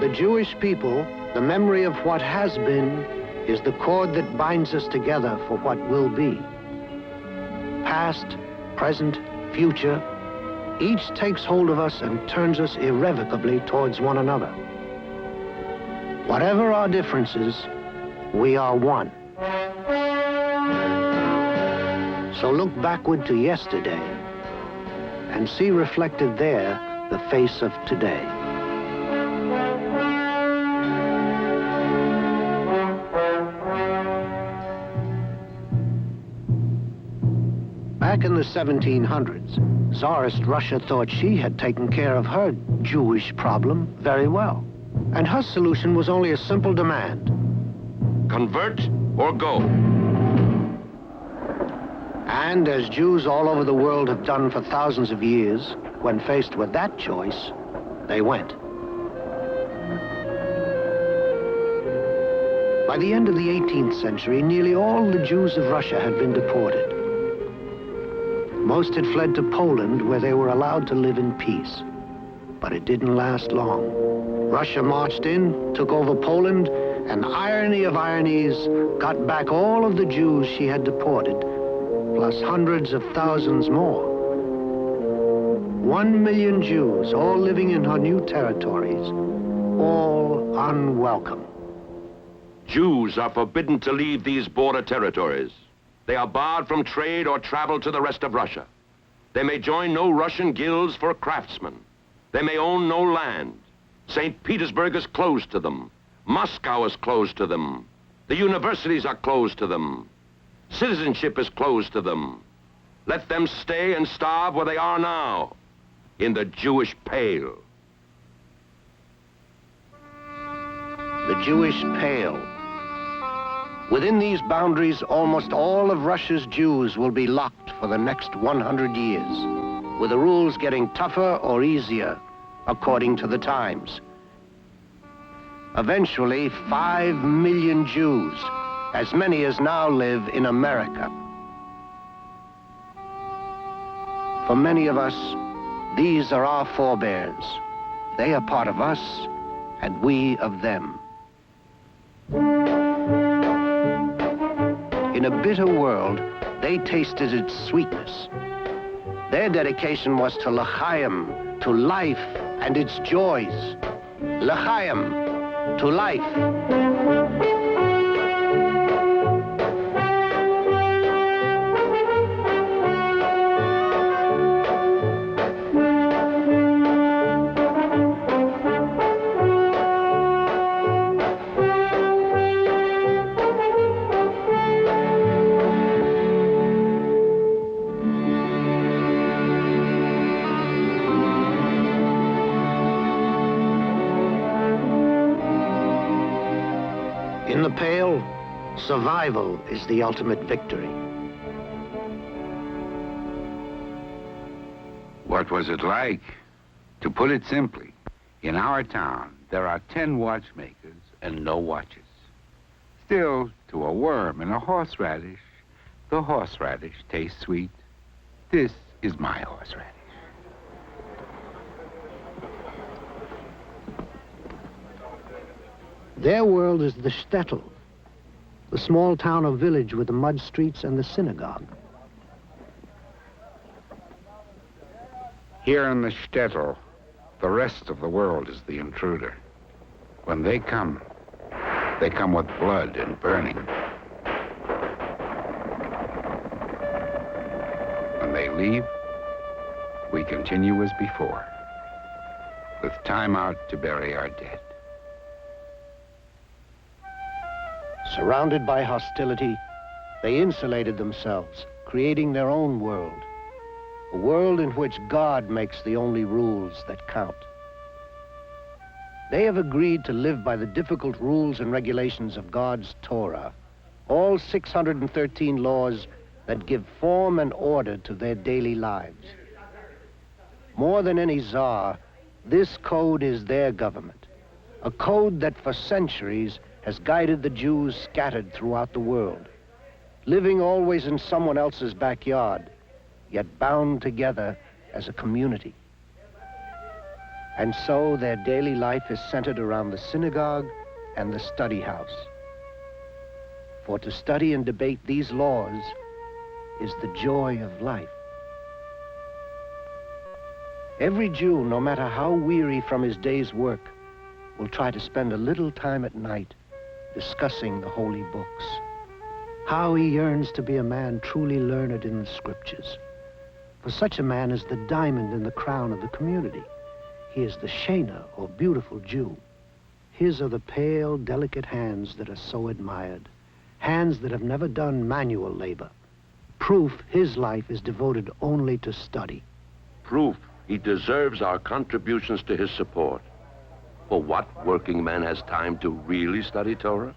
the Jewish people, the memory of what has been is the cord that binds us together for what will be. Past, present, future, each takes hold of us and turns us irrevocably towards one another. Whatever our differences, we are one. So look backward to yesterday and see reflected there the face of today. Back in the 1700s, Tsarist Russia thought she had taken care of her Jewish problem very well. And her solution was only a simple demand. Convert or go. And as Jews all over the world have done for thousands of years, when faced with that choice, they went. By the end of the 18th century, nearly all the Jews of Russia had been deported. Most had fled to Poland, where they were allowed to live in peace. But it didn't last long. Russia marched in, took over Poland, and irony of ironies, got back all of the Jews she had deported, plus hundreds of thousands more. 1 million Jews, all living in her new territories, all unwelcome. Jews are forbidden to leave these border territories. They are barred from trade or travel to the rest of Russia. They may join no Russian guilds for craftsmen. They may own no land. St. Petersburg is closed to them. Moscow is closed to them. The universities are closed to them. Citizenship is closed to them. Let them stay and starve where they are now, in the Jewish Pale. The Jewish Pale. Within these boundaries, almost all of Russia's Jews will be locked for the next 100 years, with the rules getting tougher or easier, according to the times. Eventually, 5 million Jews, as many as now live in America. For many of us, these are our forebears. They are part of us, and we of them. In a bitter world, they tasted its sweetness. Their dedication was to L'chaim, to life and its joys. L'chaim, to life. In the Pale, survival is the ultimate victory. What was it like? To put it simply, in our town, there are 10 watchmakers and no watches. Still, to a worm in a horseradish, the horseradish tastes sweet. This is my horseradish. Their world is the shtetl, the small town or village with the mud streets and the synagogue. Here in the shtetl, the rest of the world is the intruder. When they come with blood and burning. When they leave, we continue as before, with time out to bury our dead. Surrounded by hostility, they insulated themselves, creating their own world. A world in which God makes the only rules that count. They have agreed to live by the difficult rules and regulations of God's Torah, all 613 laws that give form and order to their daily lives. More than any czar, this code is their government, a code that for centuries has guided the Jews scattered throughout the world, living always in someone else's backyard, yet bound together as a community. And so their daily life is centered around the synagogue and the study house. For to study and debate these laws is the joy of life. Every Jew, no matter how weary from his day's work, will try to spend a little time at night discussing the holy books. How he yearns to be a man truly learned in the scriptures. For such a man is the diamond in the crown of the community. He is the Shena, or beautiful Jew. His are the pale, delicate hands that are so admired. Hands that have never done manual labor. Proof his life is devoted only to study. Proof he deserves our contributions to his support. For what working man has time to really study Torah?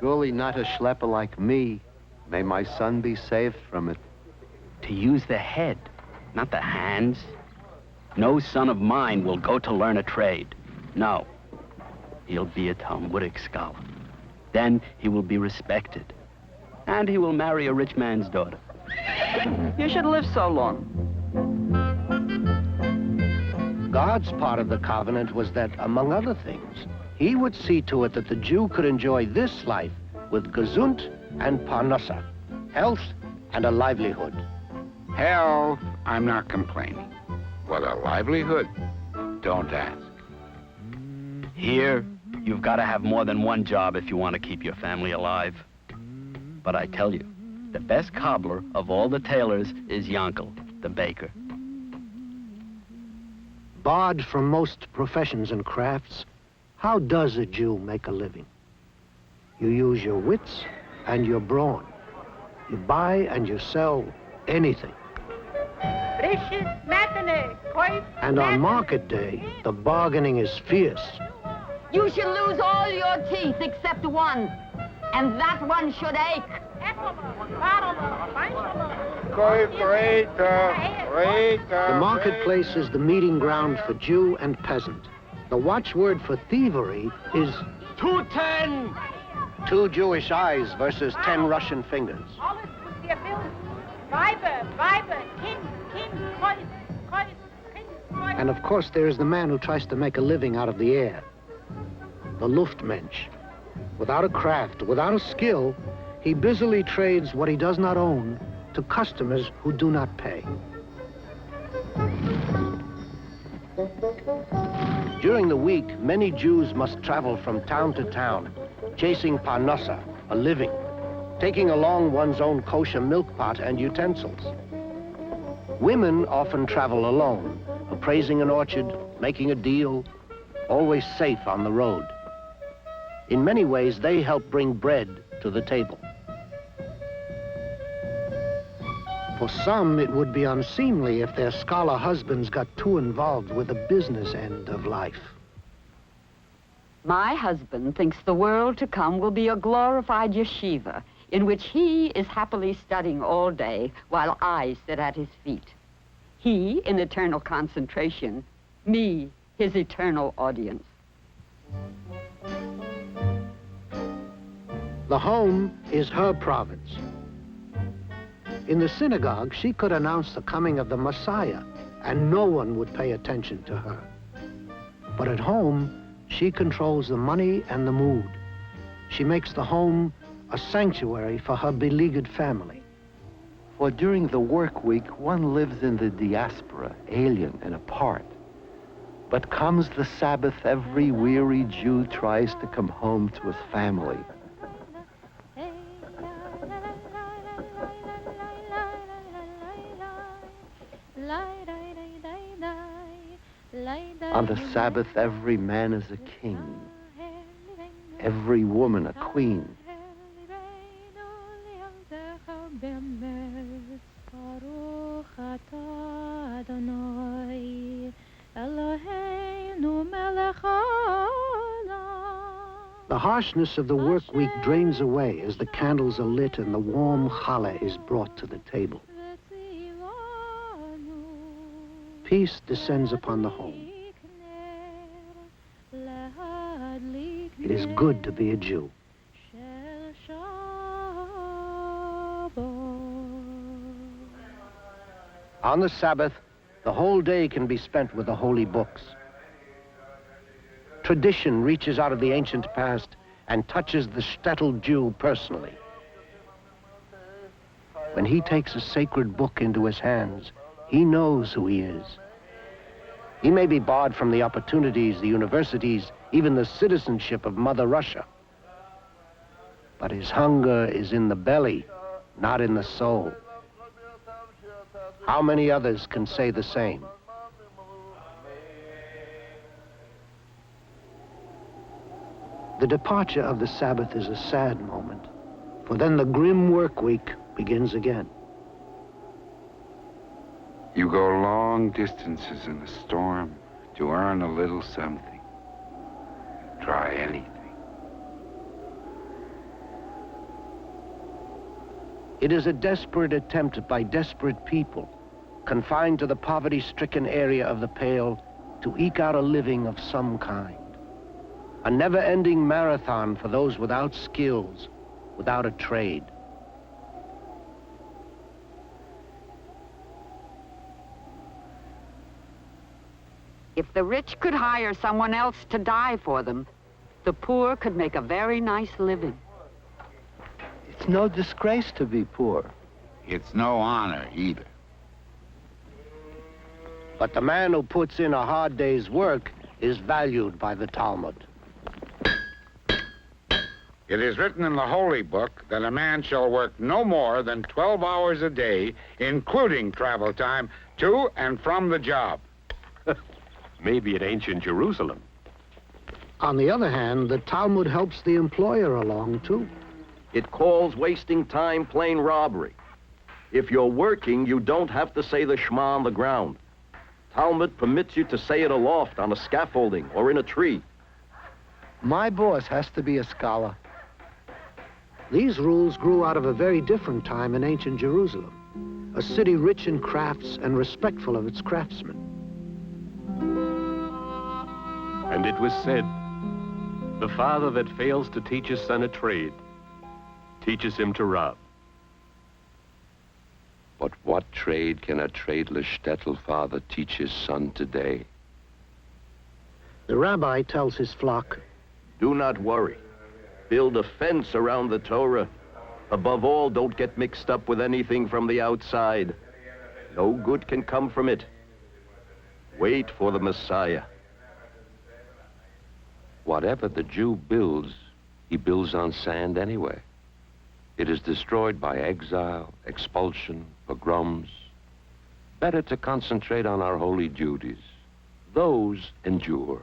Surely not a schlepper like me. May my son be saved from it. To use the head, not the hands. No son of mine will go to learn a trade. No. He'll be a Talmudic scholar. Then he will be respected. And he will marry a rich man's daughter. You should live so long. God's part of the covenant was that, among other things, he would see to it that the Jew could enjoy this life with gesund and parnassa, health and a livelihood. Hell, I'm not complaining. But a livelihood? Don't ask. Here, you've got to have more than one job if you want to keep your family alive. But I tell you, the best cobbler of all the tailors is Yankel, the baker. Barred from most professions and crafts, how does a Jew make a living? You use your wits and your brawn. You buy and you sell anything. And on market day, the bargaining is fierce. You should lose all your teeth except one, and that one should ache. The marketplace is the meeting ground for Jew and peasant. The watchword for thievery is 210! 2 Jewish eyes versus 10 Russian fingers. And of course, there is the man who tries to make a living out of the air. The Luftmensch. Without a craft, without a skill, he busily trades what he does not own to customers who do not pay. During the week, many Jews must travel from town to town, chasing parnassa, a living, taking along one's own kosher milk pot and utensils. Women often travel alone, appraising an orchard, making a deal, always safe on the road. In many ways, they help bring bread to the table. For some, it would be unseemly if their scholar husbands got too involved with the business end of life. My husband thinks the world to come will be a glorified yeshiva in which he is happily studying all day while I sit at his feet. He in eternal concentration, me his eternal audience. The home is her province. In the synagogue, she could announce the coming of the Messiah, and no one would pay attention to her. But at home, she controls the money and the mood. She makes the home a sanctuary for her beleaguered family. For during the work week, one lives in the diaspora, alien and apart. But comes the Sabbath, every weary Jew tries to come home to his family. On the Sabbath, every man is a king, every woman a queen. The harshness of the work week drains away as the candles are lit and the warm challah is brought to the table. Peace descends upon the home. It is good to be a Jew. On the Sabbath, the whole day can be spent with the holy books. Tradition reaches out of the ancient past and touches the shtetl Jew personally. When he takes a sacred book into his hands, he knows who he is. He may be barred from the opportunities, the universities, even the citizenship of Mother Russia. But his hunger is in the belly, not in the soul. How many others can say the same? The departure of the Sabbath is a sad moment, for then the grim work week begins again. You go long distances in a storm to earn a little something. Try anything. It is a desperate attempt by desperate people, confined to the poverty-stricken area of the Pale, to eke out a living of some kind. A never-ending marathon for those without skills, without a trade. If the rich could hire someone else to die for them, the poor could make a very nice living. It's no disgrace to be poor. It's no honor either. But the man who puts in a hard day's work is valued by the Talmud. It is written in the Holy Book that a man shall work no more than 12 hours a day, including travel time, to and from the job. Maybe at ancient Jerusalem. On the other hand, the Talmud helps the employer along, too. It calls wasting time plain robbery. If you're working, you don't have to say the Shema on the ground. Talmud permits you to say it aloft on a scaffolding or in a tree. My boss has to be a scholar. These rules grew out of a very different time in ancient Jerusalem, a city rich in crafts and respectful of its craftsmen. And it was said, the father that fails to teach his son a trade teaches him to rob. But what trade can a tradeless shtetl father teach his son today? The rabbi tells his flock, Do not worry. Build a fence around the Torah. Above all, don't get mixed up with anything from the outside. No good can come from it. Wait for the Messiah. Whatever the Jew builds, he builds on sand anyway. It is destroyed by exile, expulsion, pogroms. Better to concentrate on our holy duties. Those endure.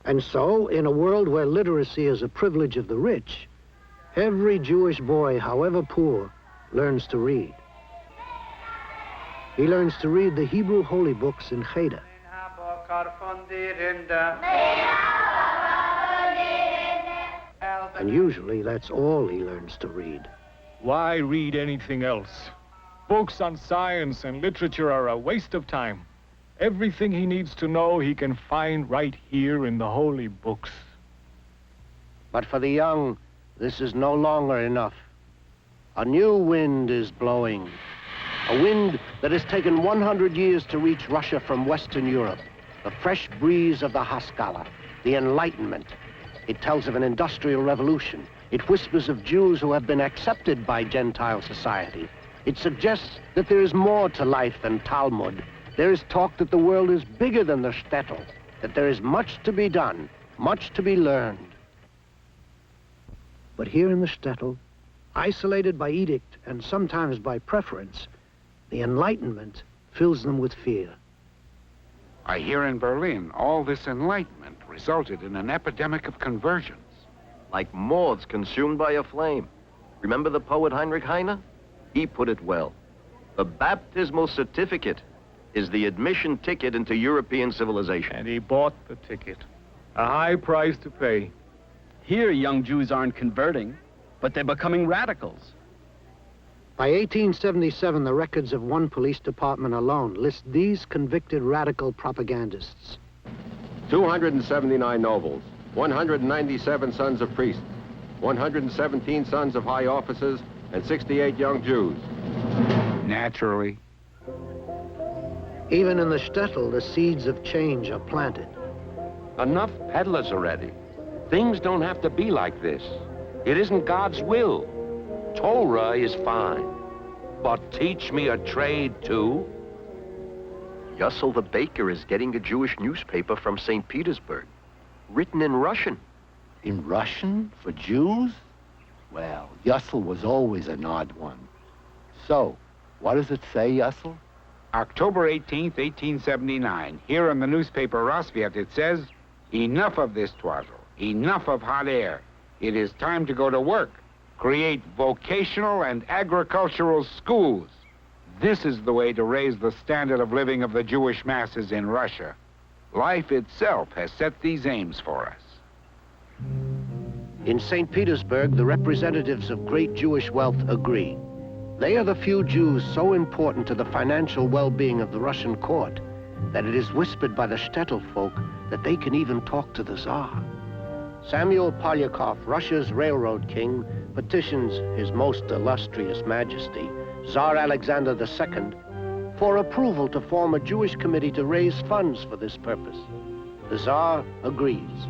and so, in a world where literacy is a privilege of the rich, every Jewish boy, however poor, learns to read. He learns to read the Hebrew holy books in Cheder. And usually that's all he learns to read. Why read anything else? Books on science and literature are a waste of time. Everything he needs to know he can find right here in the holy books. But for the young, this is no longer enough. A new wind is blowing. A wind that has taken 100 years to reach Russia from Western Europe. The fresh breeze of the Haskalah, the Enlightenment. It tells of an industrial revolution. It whispers of Jews who have been accepted by Gentile society. It suggests that there is more to life than Talmud. There is talk that the world is bigger than the shtetl, that there is much to be done, much to be learned. But here in the shtetl, isolated by edict and sometimes by preference, the Enlightenment fills them with fear. I hear in Berlin, all this enlightenment resulted in an epidemic of conversions. Like moths consumed by a flame. Remember the poet Heinrich Heine? He put it well. The baptismal certificate is the admission ticket into European civilization. And he bought the ticket. A high price to pay. Here, young Jews aren't converting, but they're becoming radicals. By 1877, the records of one police department alone list these convicted radical propagandists. 279 nobles, 197 sons of priests, 117 sons of high officers, and 68 young Jews. Naturally. Even in the shtetl, the seeds of change are planted. Enough peddlers already. Things don't have to be like this. It isn't God's will. Torah is fine. But teach me a trade, too. Yussel the baker is getting a Jewish newspaper from St. Petersburg, written in Russian. In Russian? For Jews? Well, Yussel was always an odd one. So, what does it say, Yussel? October 18th, 1879. Here in the newspaper Rosviet, it says, enough of this twaddle. Enough of hot air. It is time to go to work. Create vocational and agricultural schools. This is the way to raise the standard of living of the Jewish masses in Russia. Life itself has set these aims for us. In St. Petersburg, the representatives of great Jewish wealth agree. They are the few Jews so important to the financial well-being of the Russian court that it is whispered by the shtetl folk that they can even talk to the Tsar. Samuel Polyakov, Russia's railroad king, petitions His Most Illustrious Majesty, Tsar Alexander II, for approval to form a Jewish committee to raise funds for this purpose. The Tsar agrees.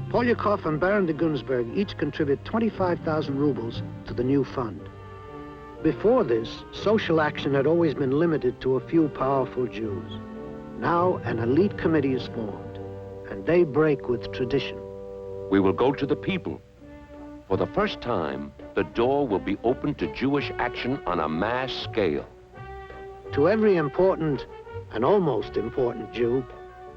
Polyakov and Baron de Gunsberg each contribute 25,000 rubles to the new fund. Before this, social action had always been limited to a few powerful Jews. Now an elite committee is formed, and they break with tradition. We will go to the people. For the first time, the door will be open to Jewish action on a mass scale. To every important and almost important Jew,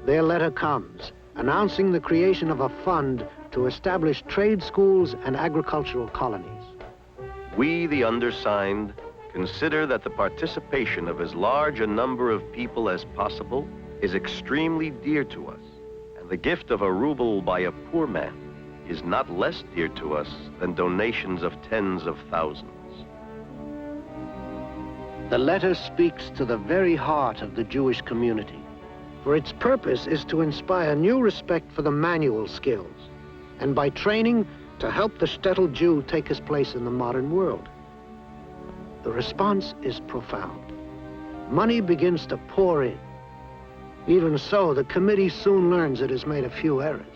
their letter comes, announcing the creation of a fund to establish trade schools and agricultural colonies. We, the undersigned, consider that the participation of as large a number of people as possible is extremely dear to us, and the gift of a ruble by a poor man is not less dear to us than donations of tens of thousands. The letter speaks to the very heart of the Jewish community. For its purpose is to inspire new respect for the manual skills, and by training, to help the shtetl Jew take his place in the modern world. The response is profound. Money begins to pour in. Even so, the committee soon learns it has made a few errors.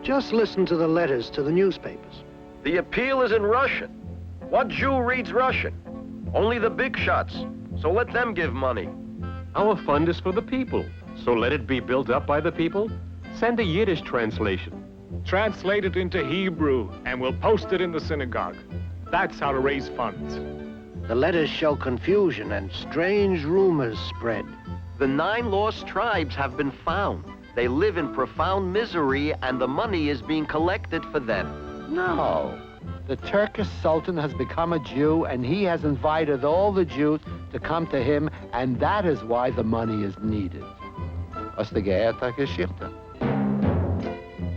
Just listen to the letters to the newspapers. The appeal is in Russian. What Jew reads Russian? Only the big shots, so let them give money. Our fund is for the people, so let it be built up by the people. Send a Yiddish translation. Translate it into Hebrew, and we'll post it in the synagogue. That's how to raise funds. The letters show confusion and strange rumors spread. The 9 lost tribes have been found. They live in profound misery, and the money is being collected for them. No. The Turkish Sultan has become a Jew, and he has invited all the Jews to come to him, and that is why the money is needed. Aus der geehrte Geschichte.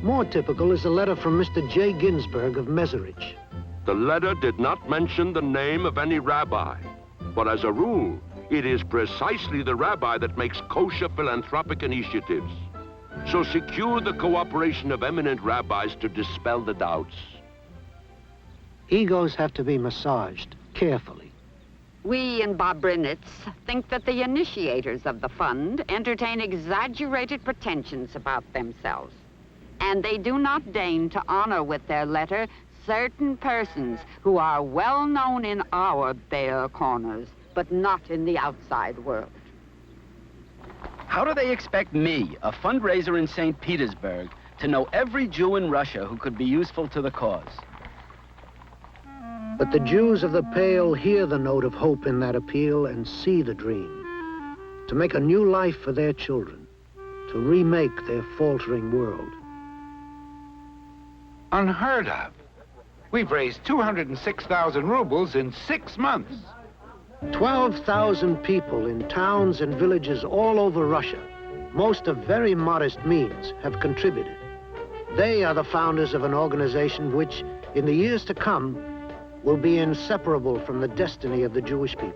More typical is a letter from Mr. J. Ginsberg of Meserich. The letter did not mention the name of any rabbi, but as a rule, it is precisely the rabbi that makes kosher philanthropic initiatives. So secure the cooperation of eminent rabbis to dispel the doubts. Egos have to be massaged carefully. We in Babrinitz think that the initiators of the fund entertain exaggerated pretensions about themselves, and they do not deign to honor with their letter certain persons who are well known in our bare corners, but not in the outside world. How do they expect me, a fundraiser in St. Petersburg, to know every Jew in Russia who could be useful to the cause? But the Jews of the Pale hear the note of hope in that appeal and see the dream. To make a new life for their children, to remake their faltering world. Unheard of. We've raised 206,000 rubles in 6 months. 12,000 people in towns and villages all over Russia, most of very modest means, have contributed. They are the founders of an organization which, in the years to come, will be inseparable from the destiny of the Jewish people.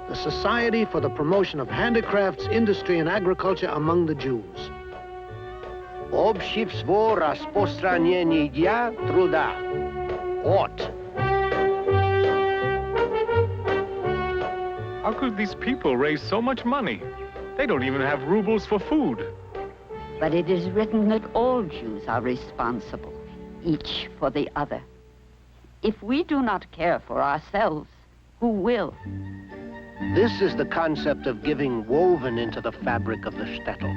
The Society for the Promotion of Handicrafts, Industry, and Agriculture among the Jews. Общество распространения труда. ORT. How could these people raise so much money? They don't even have rubles for food. But it is written that all Jews are responsible, each for the other. If we do not care for ourselves, who will? This is the concept of giving woven into the fabric of the shtetl.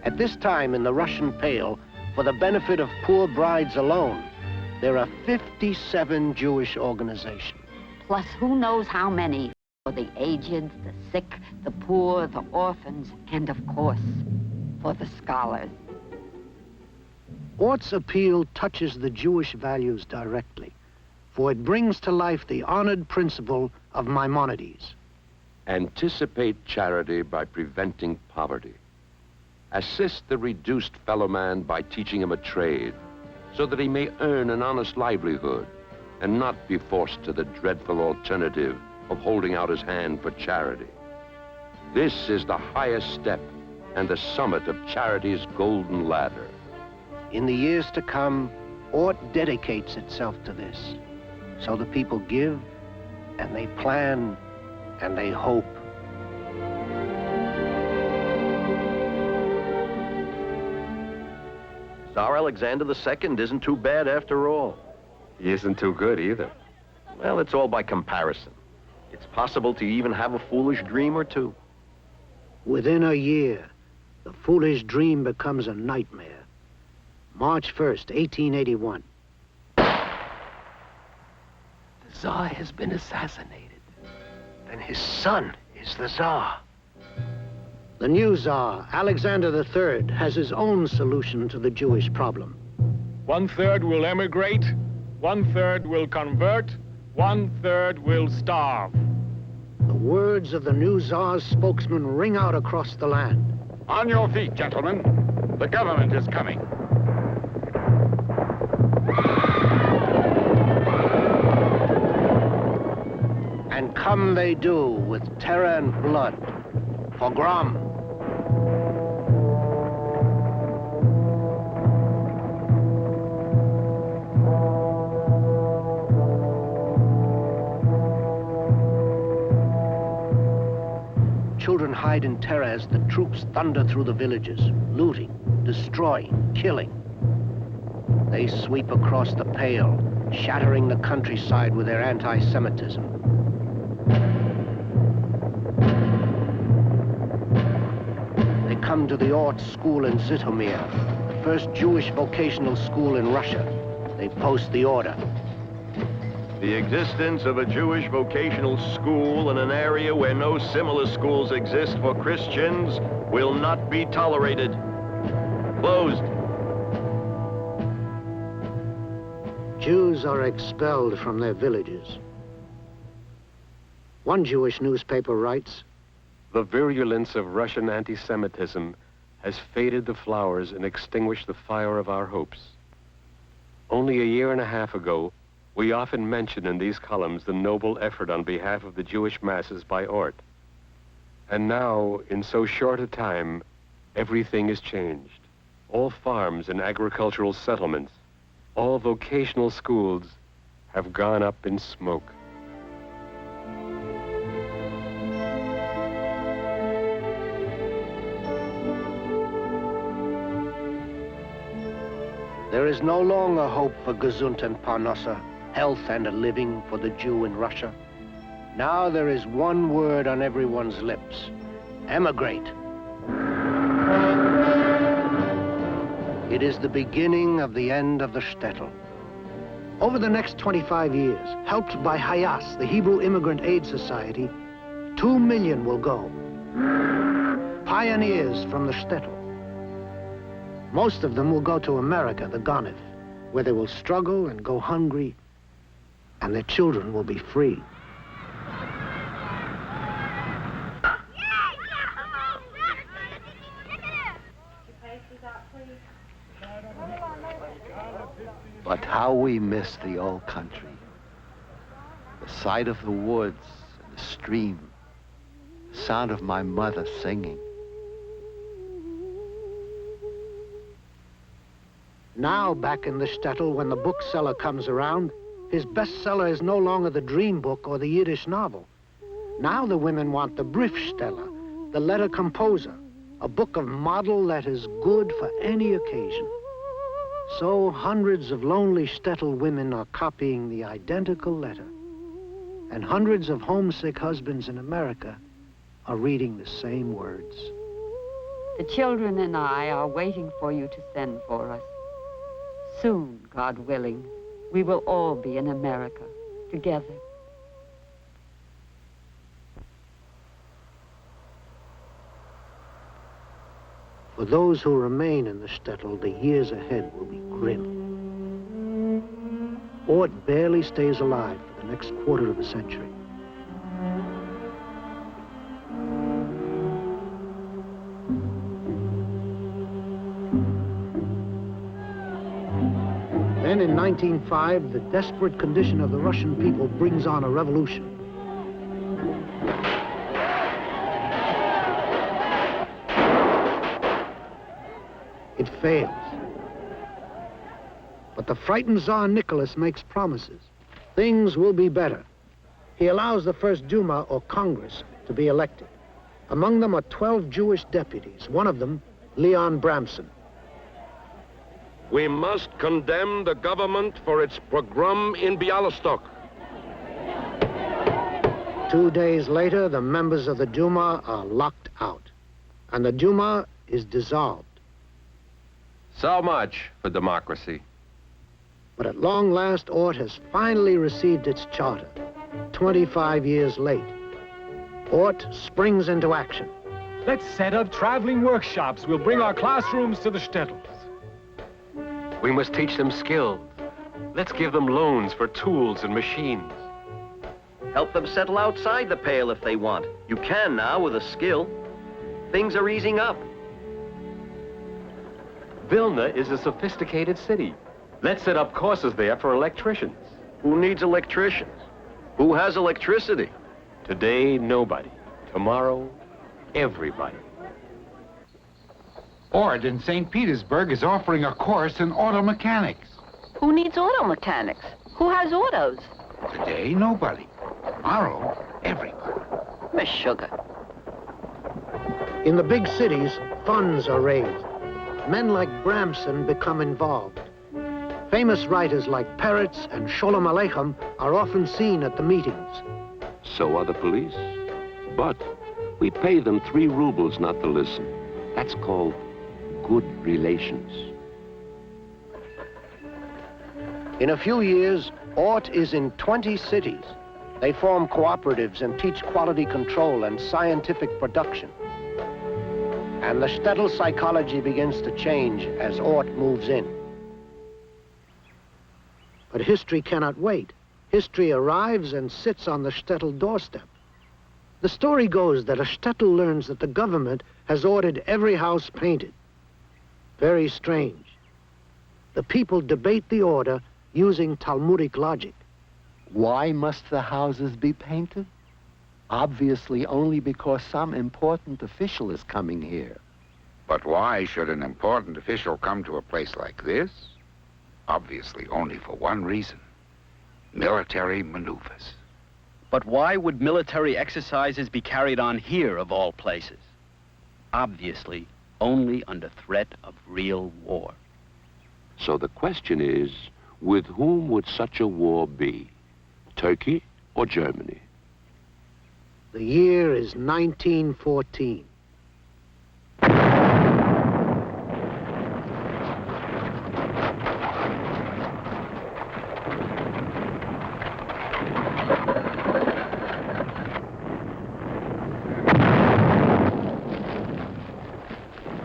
At this time in the Russian Pale, for the benefit of poor brides alone, there are 57 Jewish organizations. Plus who knows how many for the aged, the sick, the poor, the orphans, and of course, for the scholars. ORT's appeal touches the Jewish values directly, for it brings to life the honored principle of Maimonides. Anticipate charity by preventing poverty. Assist the reduced fellow man by teaching him a trade, so that he may earn an honest livelihood and not be forced to the dreadful alternative of holding out his hand for charity. This is the highest step and the summit of charity's golden ladder. In the years to come, ORT dedicates itself to this. So the people give, and they plan, and they hope. Tsar Alexander II isn't too bad after all. He isn't too good either. Well, it's all by comparison. It's possible to even have a foolish dream or two. Within a year, the foolish dream becomes a nightmare. March 1st, 1881. The Tsar has been assassinated. Then his son is the Tsar. The new Tsar, Alexander III, has his own solution to the Jewish problem. 1/3 will emigrate, 1/3 will convert, 1/3 will starve. The words of the new Tsar's spokesman ring out across the land. On your feet, gentlemen. The government is coming. And come they do with terror and blood. Pogrom. Children hide in terror as the troops thunder through the villages, looting, destroying, killing. They sweep across the Pale, shattering the countryside with their anti-Semitism. They come to the ORT school in Zitomir, the first Jewish vocational school in Russia. They post the order. The existence of a Jewish vocational school in an area where no similar schools exist for Christians will not be tolerated. Closed. Jews are expelled from their villages. One Jewish newspaper writes, The virulence of Russian anti-Semitism has faded the flowers and extinguished the fire of our hopes. Only a year and a half ago, we often mentioned in these columns the noble effort on behalf of the Jewish masses by ORT. And now, in so short a time, everything is changed. All farms and agricultural settlements, all vocational schools have gone up in smoke. There is no longer hope for Gesund and Parnasse, health and a living for the Jew in Russia. Now there is one word on everyone's lips: emigrate. It is the beginning of the end of the shtetl. over the next 25 years, helped by Hayas, the Hebrew Immigrant Aid Society, 2 million will go. Pioneers from the shtetl. Most of them will go to America, the Gonif, where they will struggle and go hungry, and their children will be free. But how we miss the old country. The sight of the woods and the stream, the sound of my mother singing. Now, back in the shtetl, when the bookseller comes around, his bestseller is no longer the dream book or the Yiddish novel. Now the women want the briefsteller, the letter composer, a book of model that is good for any occasion. So hundreds of lonely shtetl women are copying the identical letter, and hundreds of homesick husbands in America are reading the same words. The children and I are waiting for you to send for us. Soon, God willing, we will all be in America together. For those who remain in the shtetl, the years ahead will be grim. ORT barely stays alive for the next quarter of a century. Then in 1905, the desperate condition of the Russian people brings on a revolution. It fails. But the frightened Tsar Nicholas makes promises. Things will be better. He allows the first Duma, or Congress, to be elected. Among them are 12 Jewish deputies, one of them, Leon Bramson. We must condemn the government for its pogrom in Bialystok. 2 days later, the members of the Duma are locked out, and the Duma is dissolved. So much for democracy. But at long last, ORT has finally received its charter, 25 years late. ORT springs into action. Let's set up traveling workshops. We'll bring our classrooms to the shtetls. We must teach them skills. Let's give them loans for tools and machines. Help them settle outside the pale if they want. You can now with a skill. Things are easing up. Vilna is a sophisticated city. Let's set up courses there for electricians. Who needs electricians? Who has electricity? Today, nobody. Tomorrow, everybody. ORT in St. Petersburg is offering a course in auto mechanics. Who needs auto mechanics? Who has autos? Today, nobody. Tomorrow, everybody. Miss Sugar. In the big cities, funds are raised. Men like Bramson become involved. Famous writers like Peretz and Sholem Aleichem are often seen at the meetings. So are the police. But we pay them 3 rubles not to listen. That's called good relations. In a few years, ORT is in 20 cities. They form cooperatives and teach quality control and scientific production. And the shtetl psychology begins to change as ORT moves in. But history cannot wait. History arrives and sits on the shtetl doorstep. The story goes that a shtetl learns that the government has ordered every house painted. Very strange. The people debate the order using Talmudic logic. Why must the houses be painted? Obviously only because some important official is coming here. But why should an important official come to a place like this? Obviously only for one reason. Military maneuvers. But why would military exercises be carried on here, of all places? Obviously, only under threat of real war. So the question is, with whom would such a war be? Turkey or Germany? The year is 1914.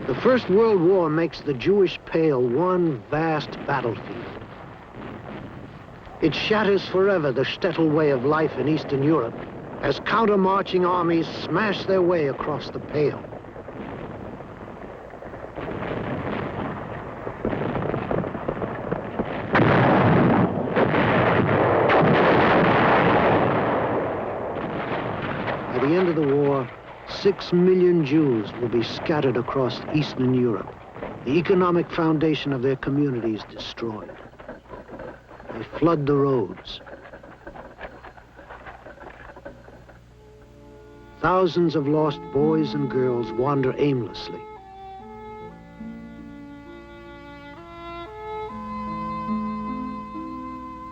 The First World War makes the Jewish Pale one vast battlefield. It shatters forever the shtetl way of life in Eastern Europe as counter-marching armies smash their way across the Pale. By the end of the war, 6 million Jews will be scattered across Eastern Europe. The economic foundation of their communities destroyed. They flood the roads. thousands of lost boys and girls wander aimlessly.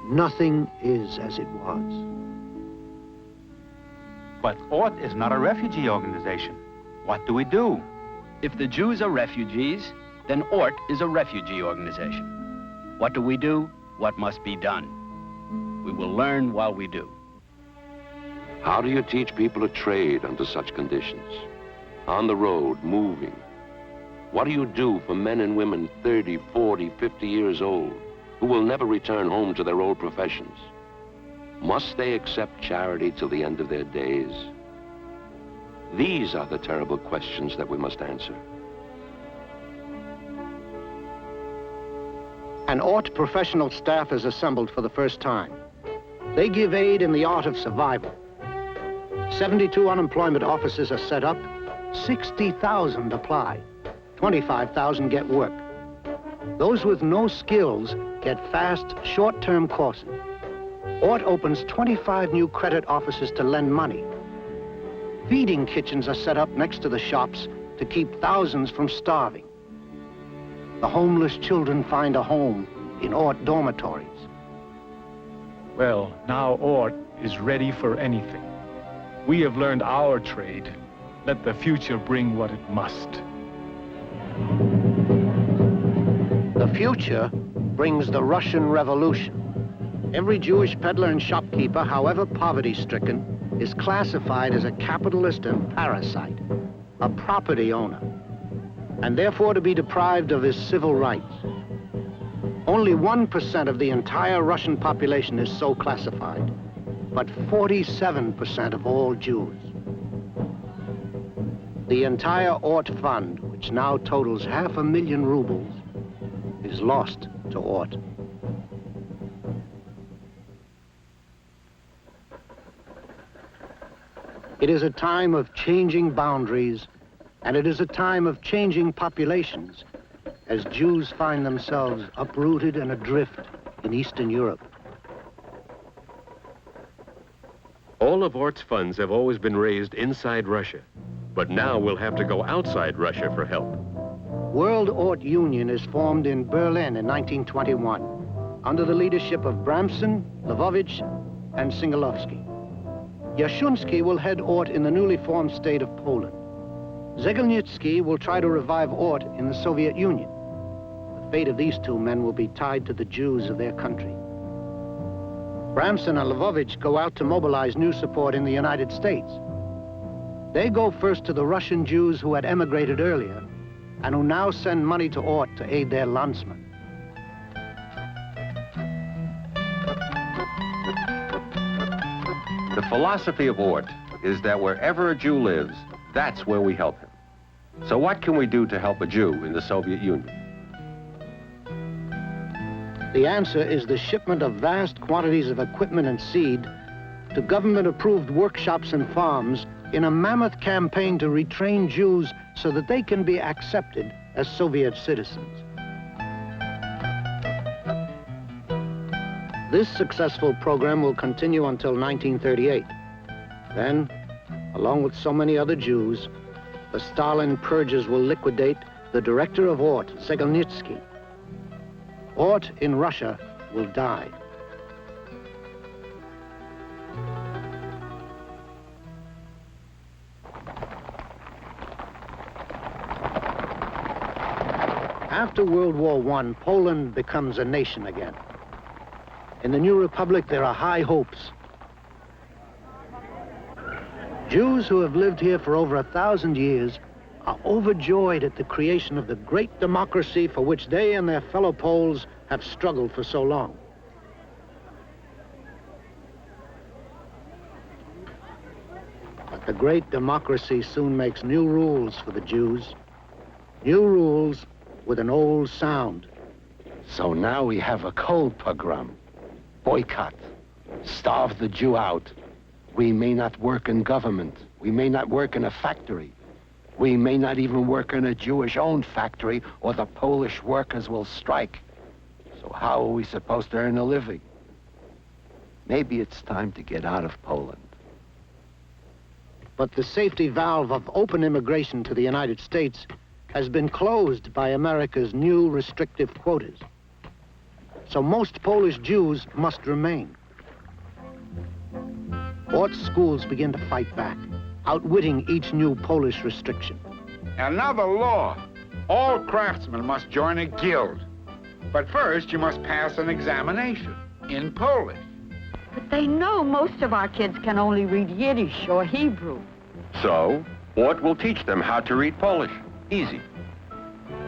Nothing is as it was. But ORT is not a refugee organization. What do we do? If the Jews are refugees, then ORT is a refugee organization. What do we do? What must be done? We will learn while we do. How do you teach people to trade under such conditions? On the road, moving. What do you do for men and women 30, 40, 50 years old who will never return home to their old professions? Must they accept charity till the end of their days? These are the terrible questions that we must answer. An ORT professional staff is assembled for the first time. They give aid in the art of survival. 72 unemployment offices are set up, 60,000 apply, 25,000 get work. Those with no skills get fast, short-term courses. ORT opens 25 new credit offices to lend money. Feeding kitchens are set up next to the shops to keep thousands from starving. The homeless children find a home in ORT dormitories. Well, now ORT is ready for anything. We have learned our trade. Let the future bring what it must. The future brings the Russian Revolution. Every Jewish peddler and shopkeeper, however poverty-stricken, is classified as a capitalist and parasite, a property owner, and therefore to be deprived of his civil rights. Only 1% of the entire Russian population is so classified, but 47% of all Jews. The entire ORT fund, which now totals 500,000 rubles, is lost to ORT. It is a time of changing boundaries, and it is a time of changing populations, as Jews find themselves uprooted and adrift in Eastern Europe. All of ORT's funds have always been raised inside Russia, but now we'll have to go outside Russia for help. World ORT Union is formed in Berlin in 1921, under the leadership of Bramson, Lvovich, and Singalovsky. Yashunsky will head ORT in the newly formed state of Poland. Zegelnitsky will try to revive ORT in the Soviet Union. The fate of these two men will be tied to the Jews of their country. Bramson and Lvovich go out to mobilize new support in the United States. They go first to the Russian Jews who had emigrated earlier and who now send money to ORT to aid their landsmen. The philosophy of ORT is that wherever a Jew lives, that's where we help him. So what can we do to help a Jew in the Soviet Union? The answer is the shipment of vast quantities of equipment and seed to government-approved workshops and farms in a mammoth campaign to retrain Jews so that they can be accepted as Soviet citizens. This successful program will continue until 1938. Then, along with so many other Jews, the Stalin purges will liquidate the director of ORT, Zegelnitsky. ORT in Russia will die. After World War I, Poland becomes a nation again. In the new republic, there are high hopes. Jews who have lived here for over 1,000 years are overjoyed at the creation of the great democracy for which they and their fellow Poles have struggled for so long. But the great democracy soon makes new rules for the Jews. New rules with an old sound. So now we have a cold pogrom. Boycott. Starve the Jew out. We may not work in government. We may not work in a factory. We may not even work in a Jewish-owned factory, or the Polish workers will strike. So how are we supposed to earn a living? Maybe it's time to get out of Poland. But the safety valve of open immigration to the United States has been closed by America's new restrictive quotas. So most Polish Jews must remain. ORT schools begin to fight back, outwitting each new Polish restriction. Another law. All craftsmen must join a guild. But first, you must pass an examination in Polish. But they know most of our kids can only read Yiddish or Hebrew. So, ORT will teach them how to read Polish. Easy.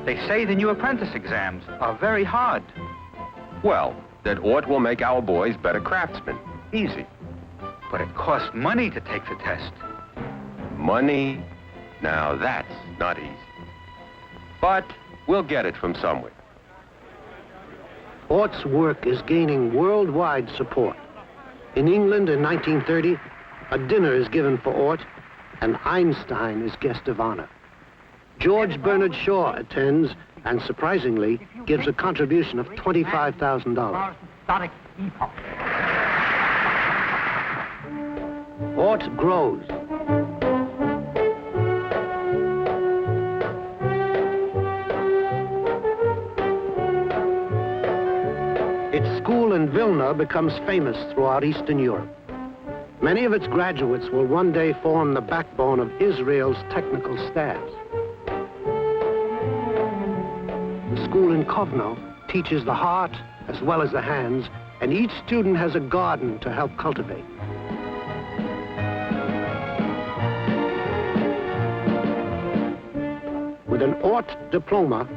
They say the new apprentice exams are very hard. Well, then ORT will make our boys better craftsmen. Easy. But it costs money to take the test. Money? Now that's not easy. But we'll get it from somewhere. ORT's work is gaining worldwide support. In England in 1930, a dinner is given for ORT, and Einstein is guest of honor. George Bernard Shaw attends and, surprisingly, gives a contribution of $25,000. ORT grows. Its school in Vilna becomes famous throughout Eastern Europe. Many of its graduates will one day form the backbone of Israel's technical staffs. The school in Kovno teaches the heart as well as the hands, and each student has a garden to help cultivate. With an ORT diploma,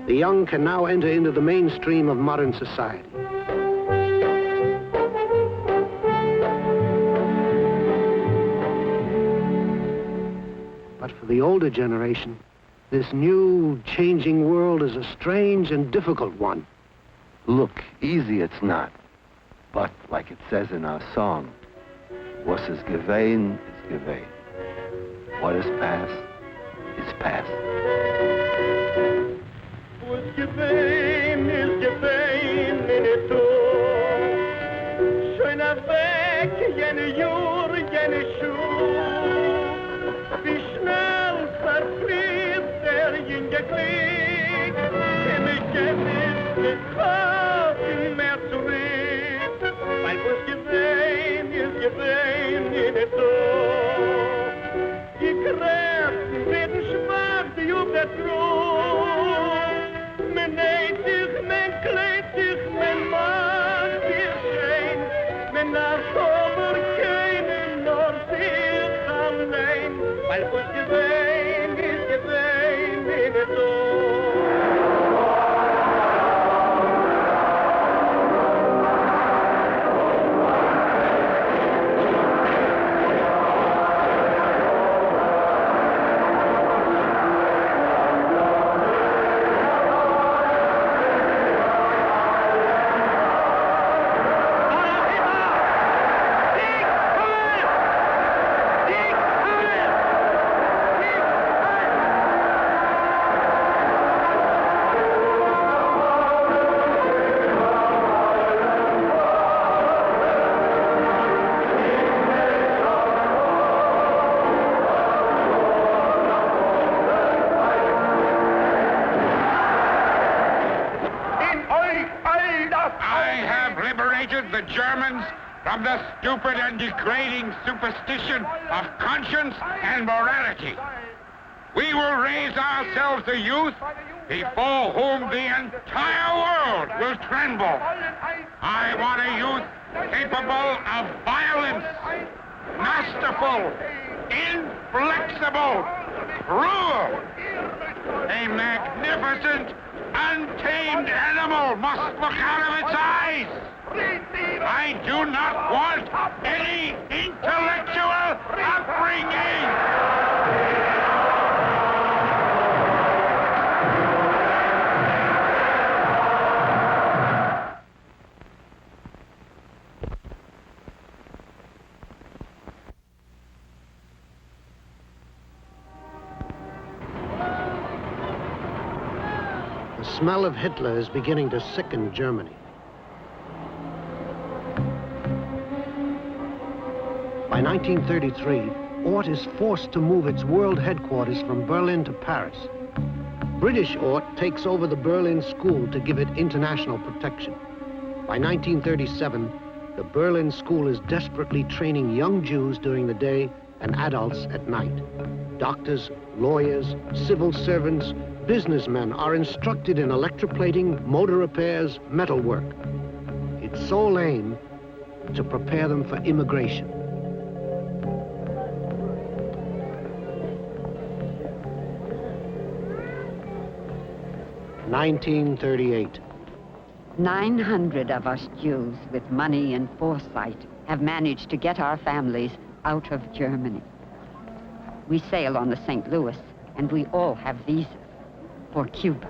the young can now enter into the mainstream of modern society. But for the older generation, this new, changing world is a strange and difficult one. Look, easy it's not. But, like it says in our song, was is gewesen is gewesen. What is past is past. Was gewesen ist gewesen in der Tor. Schöner Weg, jene Jür, jene Schuh. Wie schnell verfließt jinge Krieg. Keine Kenntnis mit Kraft mehr zurück. Weil was gewesen ist gewesen in der Tor. Die Kräfte werden schwach, die der Thron. Men näht sich, men kleidt sich, men macht sich schön. Men nachkommen keinen nur sich allein. Weil was gewesen ist gewesen in der Tor. The Germans from the stupid and degrading superstition of conscience and morality. We will raise ourselves a youth before whom the entire world will tremble. I want a youth capable of violence, masterful, inflexible, cruel. A magnificent, untamed animal must look out of its eyes. I do not want any intellectual upbringing. The smell of Hitler is beginning to sicken Germany. By 1933, ORT is forced to move its world headquarters from Berlin to Paris. British ORT takes over the Berlin school to give it international protection. By 1937, the Berlin school is desperately training young Jews during the day and adults at night. Doctors, lawyers, civil servants, businessmen are instructed in electroplating, motor repairs, metalwork. Its sole aim, to prepare them for immigration. (1938). 900 of us Jews with money and foresight have managed to get our families out of Germany. We sail on the St. Louis, and we all have visas for Cuba.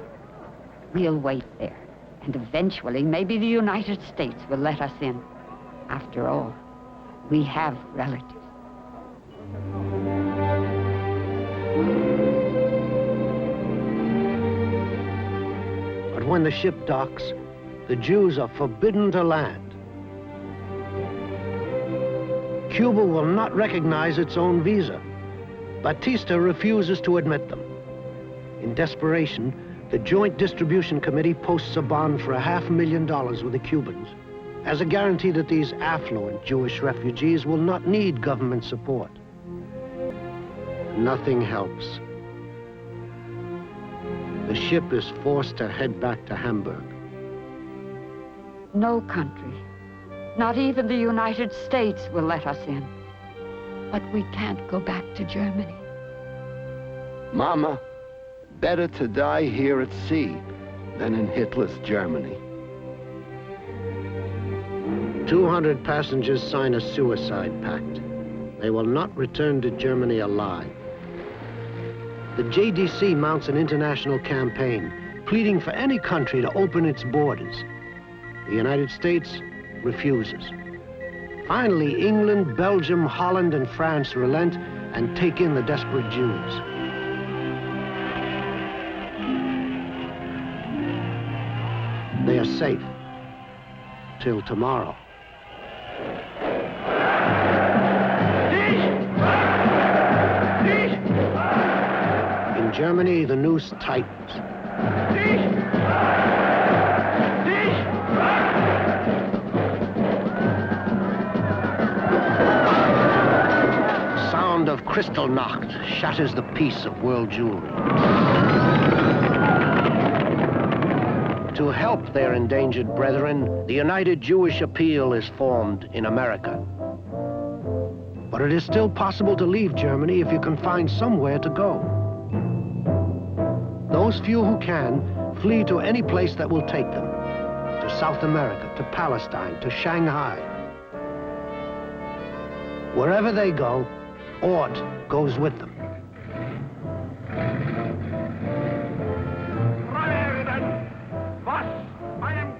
We'll wait there, and eventually maybe the United States will let us in. After all, we have relatives. But when the ship docks, the Jews are forbidden to land. Cuba will not recognize its own visa. Batista refuses to admit them. In desperation, the Joint Distribution Committee posts a bond for $500,000 with the Cubans as a guarantee that these affluent Jewish refugees will not need government support. Nothing helps. The ship is forced to head back to Hamburg. No country, not even the United States, will let us in. But we can't go back to Germany. Mama, better to die here at sea than in Hitler's Germany. 200 passengers sign a suicide pact. They will not return to Germany alive. The JDC mounts an international campaign, pleading for any country to open its borders. The United States refuses. Finally, England, Belgium, Holland, and France relent and take in the desperate Jews. They are safe till tomorrow. In Germany, the noose tightens. Sound of Kristallnacht shatters the peace of world jewelry. To help their endangered brethren, the United Jewish Appeal is formed in America. But it is still possible to leave Germany if you can find somewhere to go. Those few who can flee to any place that will take them. To South America, to Palestine, to Shanghai. Wherever they go, ORT goes with them.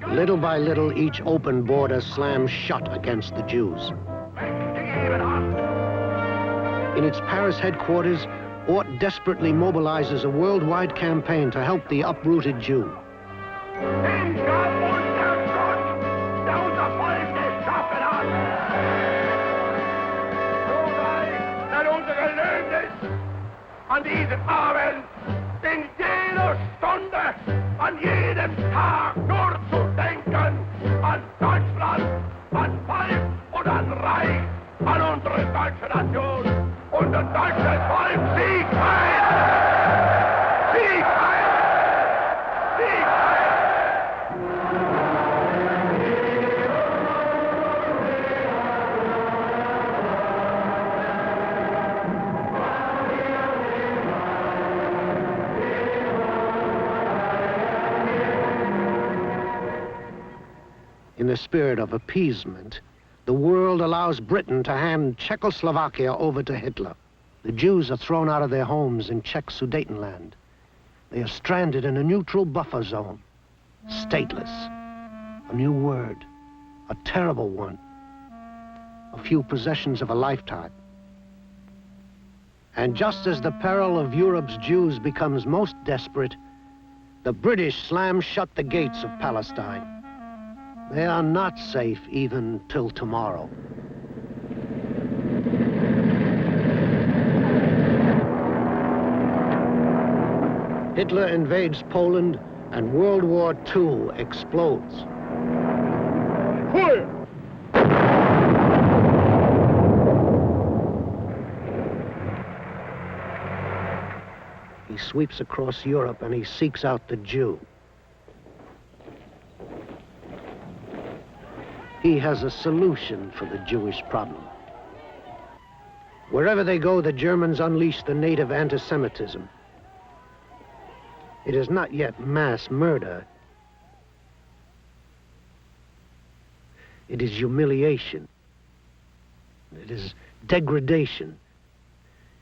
Little by little, each open border slams shut against the Jews. In its Paris headquarters, ORT desperately mobilizes a worldwide campaign to help the uprooted Jew. An diesem Abend, in jeder Stunde, an jedem Tag nur zu denken, an Deutschland, an Volk und an Reich, an unsere deutsche Nation und das deutsche Volk. Sieg heil! Sieg heil! Sieg heil! In the spirit of appeasement, the world allows Britain to hand Czechoslovakia over to Hitler. The Jews are thrown out of their homes in Czech Sudetenland. They are stranded in a neutral buffer zone. Stateless. A new word. A terrible one. A few possessions of a lifetime. And just as the peril of Europe's Jews becomes most desperate, the British slam shut the gates of Palestine. They are not safe even till tomorrow. Hitler invades Poland, and World War II explodes. Feuer! He sweeps across Europe and he seeks out the Jew. He has a solution for the Jewish problem. Wherever they go, the Germans unleash the native anti-Semitism. It is not yet mass murder. It is humiliation. It is degradation.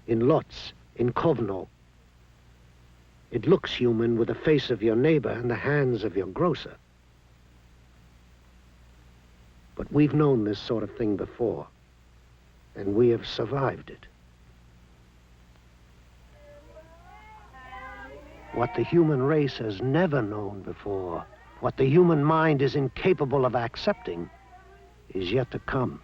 In Lodz, in Kovno. It looks human with the face of your neighbor and the hands of your grocer. But we've known this sort of thing before, and we have survived it. What the human race has never known before, what the human mind is incapable of accepting, is yet to come.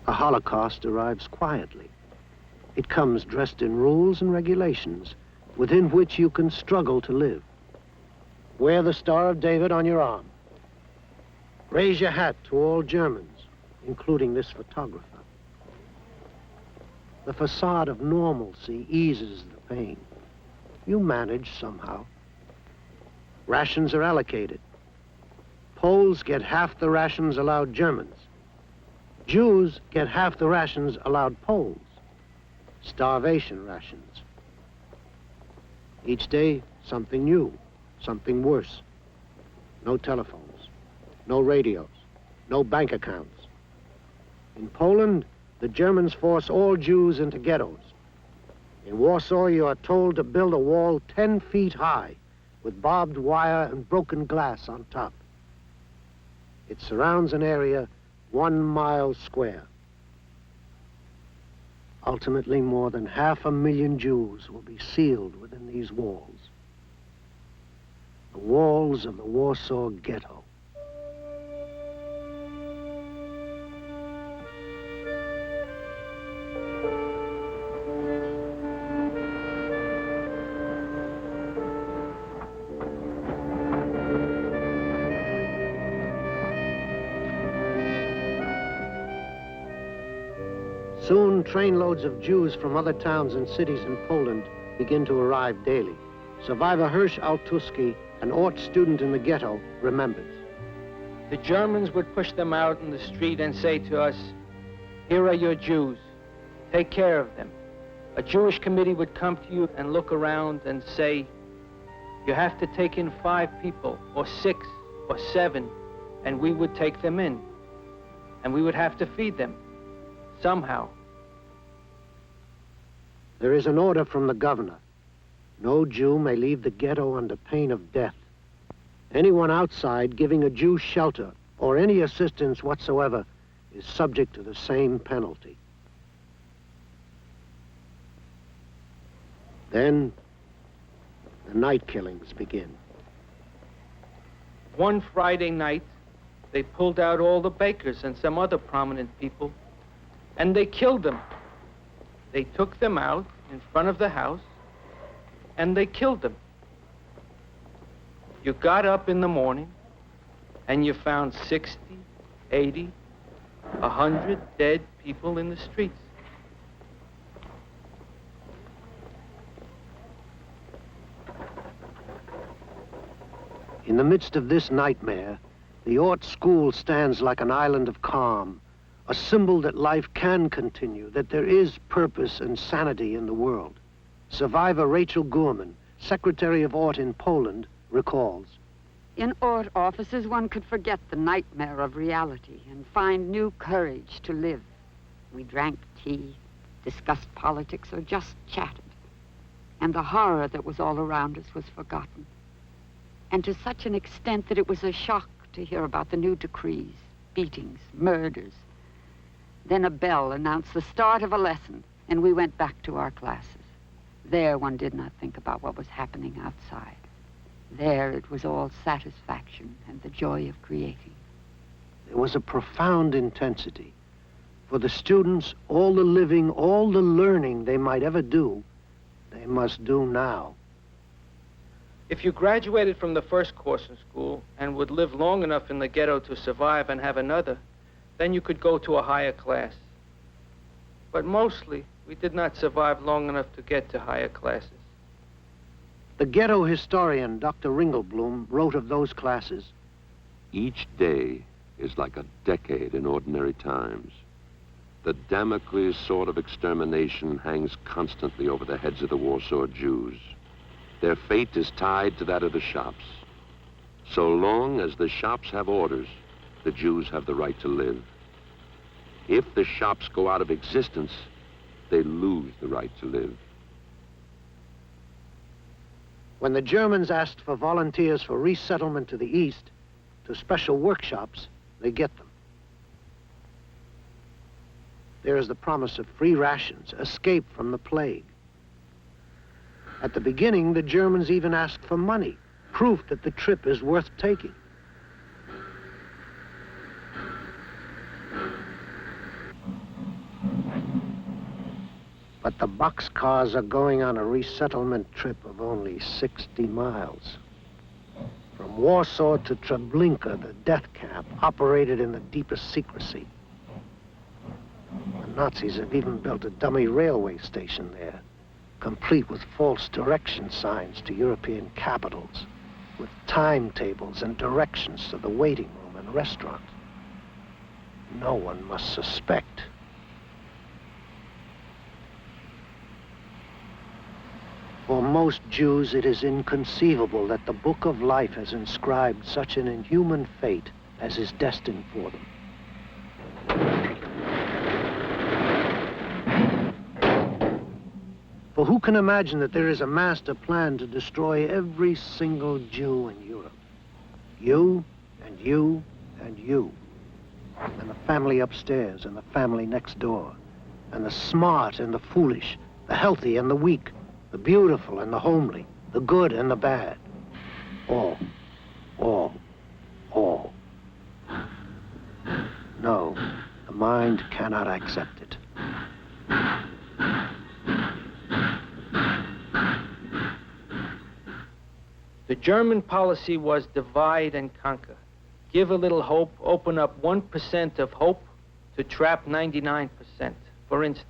The Holocaust arrives quietly. It comes dressed in rules and regulations within which you can struggle to live. Wear the Star of David on your arm. Raise your hat to all Germans, including this photographer. The facade of normalcy eases the pain. You manage somehow. Rations are allocated. Poles get half the rations allowed Germans. Jews get half the rations allowed Poles. Starvation rations. Each day, something new, something worse. No telephones, no radios, no bank accounts. In Poland, the Germans force all Jews into ghettos. In Warsaw, you are told to build a wall 10 feet high with barbed wire and broken glass on top. It surrounds an area 1 mile square. Ultimately, more than 500,000 Jews will be sealed within these walls. The walls of the Warsaw Ghetto. Soon, trainloads of Jews from other towns and cities in Poland begin to arrive daily. Survivor Hirsch Altuski, an ORT student in the ghetto, remembers. The Germans would push them out in the street and say to us, "Here are your Jews. Take care of them." A Jewish committee would come to you and look around and say, "You have to take in 5 people, or 6, or 7, and we would take them in. And we would have to feed them. Somehow." There is an order from the governor. No Jew may leave the ghetto under pain of death. Anyone outside giving a Jew shelter or any assistance whatsoever is subject to the same penalty. Then, the night killings begin. One Friday night, they pulled out all the bakers and some other prominent people, and they killed them. They took them out in front of the house, and they killed them. You got up in the morning, and you found 60, 80, 100 dead people in the streets. In the midst of this nightmare, the ORT school stands like an island of calm, a symbol that life can continue, that there is purpose and sanity in the world. Survivor Rachel Gorman, secretary of ORT in Poland, recalls. In ORT offices, one could forget the nightmare of reality and find new courage to live. We drank tea, discussed politics, or just chatted. And the horror that was all around us was forgotten. And to such an extent that it was a shock to hear about the new decrees, beatings, murders. Then a bell announced the start of a lesson, and we went back to our classes. There one did not think about what was happening outside. There it was all satisfaction and the joy of creating. There was a profound intensity. For the students, all the living, all the learning they might ever do, they must do now. If you graduated from the first course in school and would live long enough in the ghetto to survive and have another, then you could go to a higher class. But mostly, we did not survive long enough to get to higher classes. The ghetto historian, Dr. Ringelblum, wrote of those classes. Each day is like a decade in ordinary times. The Damocles sword of extermination hangs constantly over the heads of the Warsaw Jews. Their fate is tied to that of the shops. So long as the shops have orders, the Jews have the right to live. If the shops go out of existence, they lose the right to live. When the Germans asked for volunteers for resettlement to the east, to special workshops, they get them. There is the promise of free rations, escape from the plague. At the beginning, the Germans even asked for money, proof that the trip is worth taking. But the boxcars are going on a resettlement trip of only 60 miles. From Warsaw to Treblinka, the death camp operated in the deepest secrecy. The Nazis have even built a dummy railway station there, complete with false direction signs to European capitals, with timetables and directions to the waiting room and restaurant. No one must suspect. For most Jews, it is inconceivable that the Book of Life has inscribed such an inhuman fate as is destined for them. For who can imagine that there is a master plan to destroy every single Jew in Europe? You, and you, and you. And the family upstairs, and the family next door. And the smart and the foolish, the healthy and the weak, the beautiful and the homely, the good and the bad. All. No, the mind cannot accept it. The German policy was divide and conquer. Give a little hope, open up 1% of hope to trap 99%. For instance,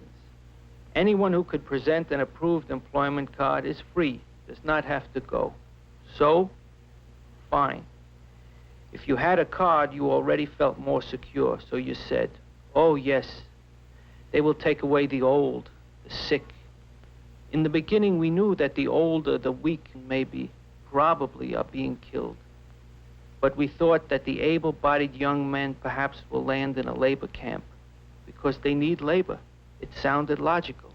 anyone who could present an approved employment card is free, does not have to go. So, fine. If you had a card, you already felt more secure, so you said, oh yes, they will take away the old, the sick. In the beginning, we knew that the older, the weak, maybe, probably are being killed. But we thought that the able-bodied young men perhaps will land in a labor camp because they need labor. It sounded logical.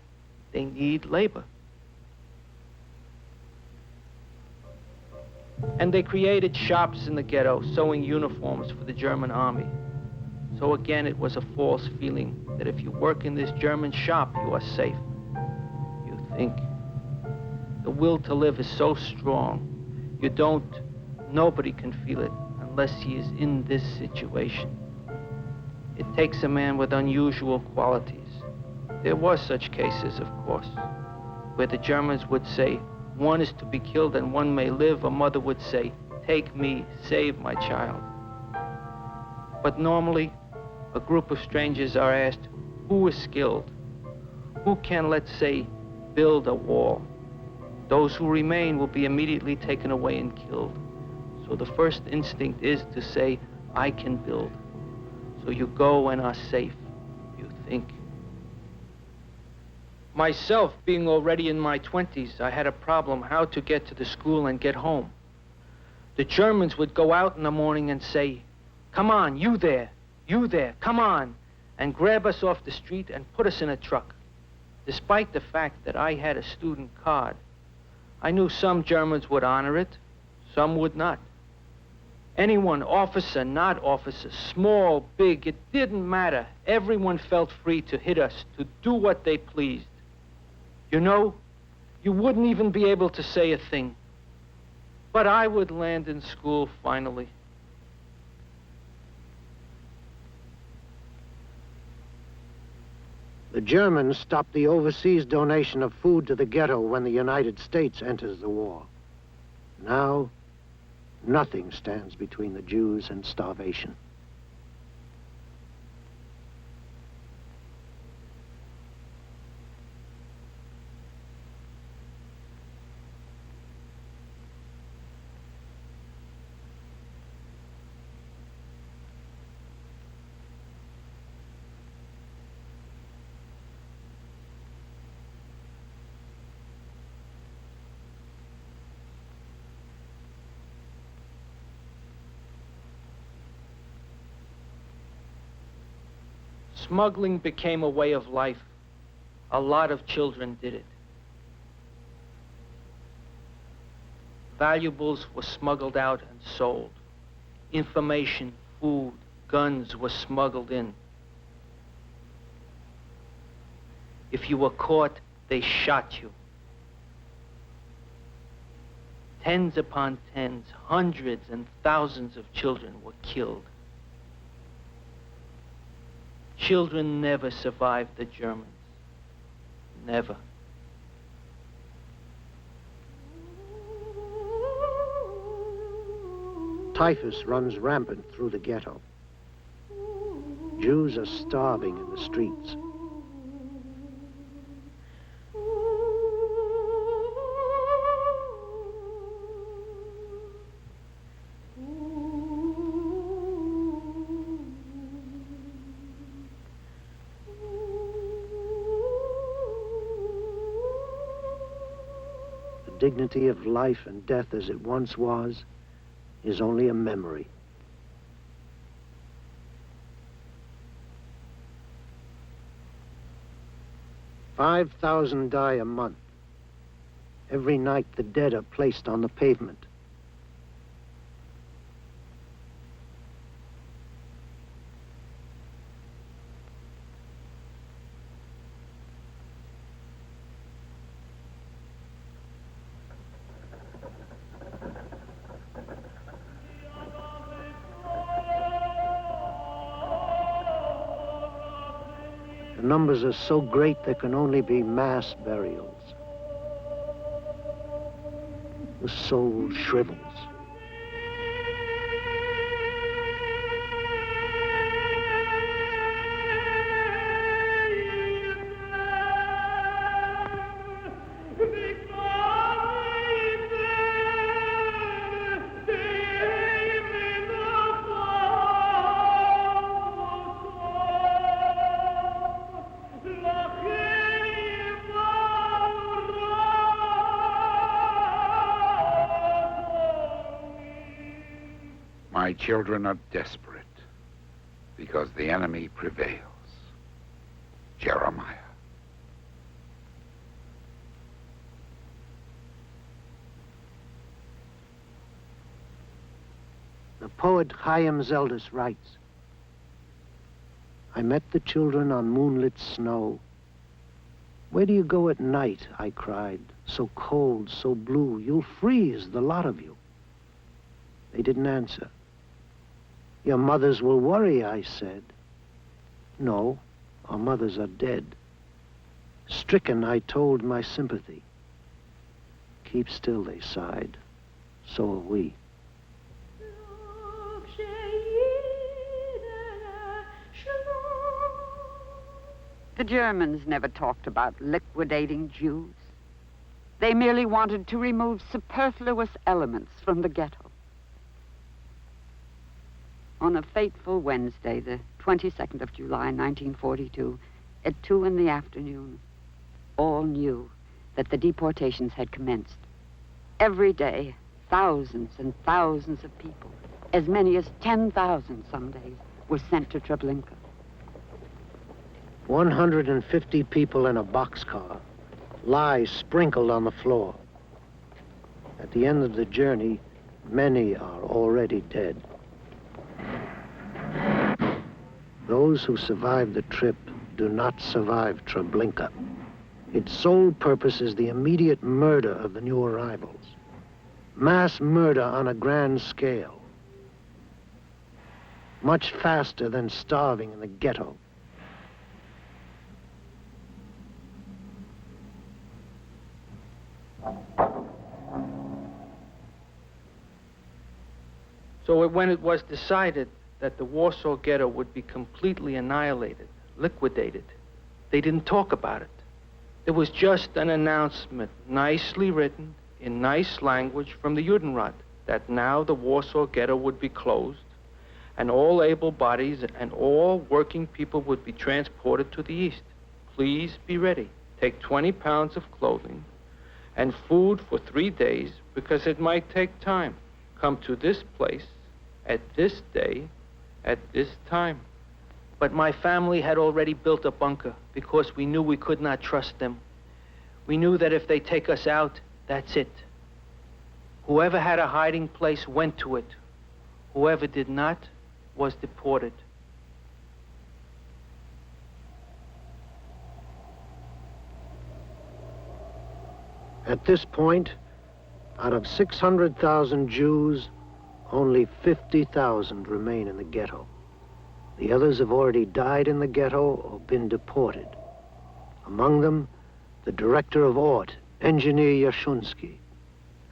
They need labor. And they created shops in the ghetto sewing uniforms for the German army. So again, it was a false feeling that if you work in this German shop, you are safe. You think. The will to live is so strong. Nobody can feel it unless he is in this situation. It takes a man with unusual qualities. There were such cases, of course, where the Germans would say, one is to be killed and one may live. A mother would say, take me, save my child. But normally, a group of strangers are asked, who is skilled? Who can, let's say, build a wall? Those who remain will be immediately taken away and killed. So the first instinct is to say, I can build. So you go and are safe, you think. Myself, being already in my 20s, I had a problem how to get to the school and get home. The Germans would go out in the morning and say, come on, you there, come on, and grab us off the street and put us in a truck. Despite the fact that I had a student card, I knew some Germans would honor it, some would not. Anyone, officer, not officer, small, big, it didn't matter. Everyone felt free to hit us, to do what they pleased. You You wouldn't even be able to say a thing. But I would land in school finally. The Germans stopped the overseas donation of food to the ghetto when the United States enters the war. Now, nothing stands between the Jews and starvation. Smuggling became a way of life. A lot of children did it. Valuables were smuggled out and sold. Information, food, guns were smuggled in. If you were caught, they shot you. Tens upon tens, hundreds and thousands of children were killed. Children never survived the Germans. Never. Typhus runs rampant through the ghetto. Jews are starving in the streets. The dignity of life and death as it once was is only a memory. $5,000 die a month. Every night the dead are placed on the pavement. The numbers are so great there can only be mass burials. The soul shrivels. My children are desperate because the enemy prevails. Jeremiah. The poet Chaim Zeldis writes, I met the children on moonlit snow. Where do you go at night? I cried. So cold, so blue, you'll freeze, the lot of you. They didn't answer. Your mothers will worry, I said. No, our mothers are dead. Stricken, I told my sympathy. Keep still, they sighed. So are we. The Germans never talked about liquidating Jews. They merely wanted to remove superfluous elements from the ghetto. On a fateful Wednesday, the 22nd of July, 1942, at 2 in the afternoon, all knew that the deportations had commenced. Every day, thousands and thousands of people, as many as 10,000 some days, were sent to Treblinka. 150 people in a boxcar lie sprinkled on the floor. At the end of the journey, many are already dead. Those who survive the trip do not survive Treblinka. Its sole purpose is the immediate murder of the new arrivals. Mass murder on a grand scale. Much faster than starving in the ghetto. So when it was decided that the Warsaw Ghetto would be completely annihilated, liquidated, they didn't talk about it. It was just an announcement, nicely written, in nice language from the Judenrat, that now the Warsaw Ghetto would be closed, and all able bodies and all working people would be transported to the east. Please be ready. Take 20 pounds of clothing and food for 3 days, because it might take time. Come to this place at this day, at this time. But my family had already built a bunker because we knew we could not trust them. We knew that if they take us out, that's it. Whoever had a hiding place went to it. Whoever did not was deported. At this point, out of 600,000 Jews, only 50,000 remain in the ghetto. The others have already died in the ghetto or been deported. Among them, the director of ORT, Engineer Yashunsky,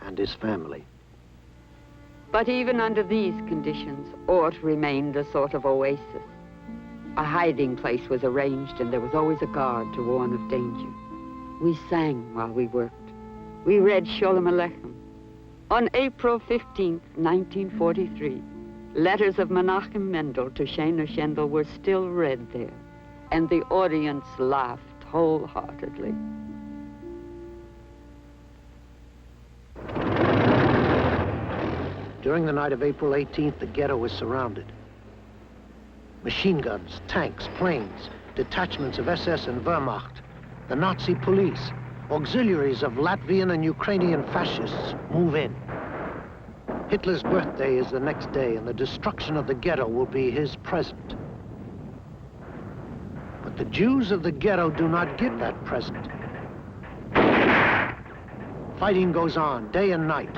and his family. But even under these conditions, ORT remained a sort of oasis. A hiding place was arranged, and there was always a guard to warn of danger. We sang while we worked. We read Sholem Aleichem. On April 15th, 1943, letters of Menachem Mendel to Shana Shendel were still read there, and the audience laughed wholeheartedly. During the night of April 18th, the ghetto was surrounded. Machine guns, tanks, planes, detachments of SS and Wehrmacht, the Nazi police, auxiliaries of Latvian and Ukrainian fascists move in. Hitler's birthday is the next day, and the destruction of the ghetto will be his present. But the Jews of the ghetto do not get that present. Fighting goes on day and night.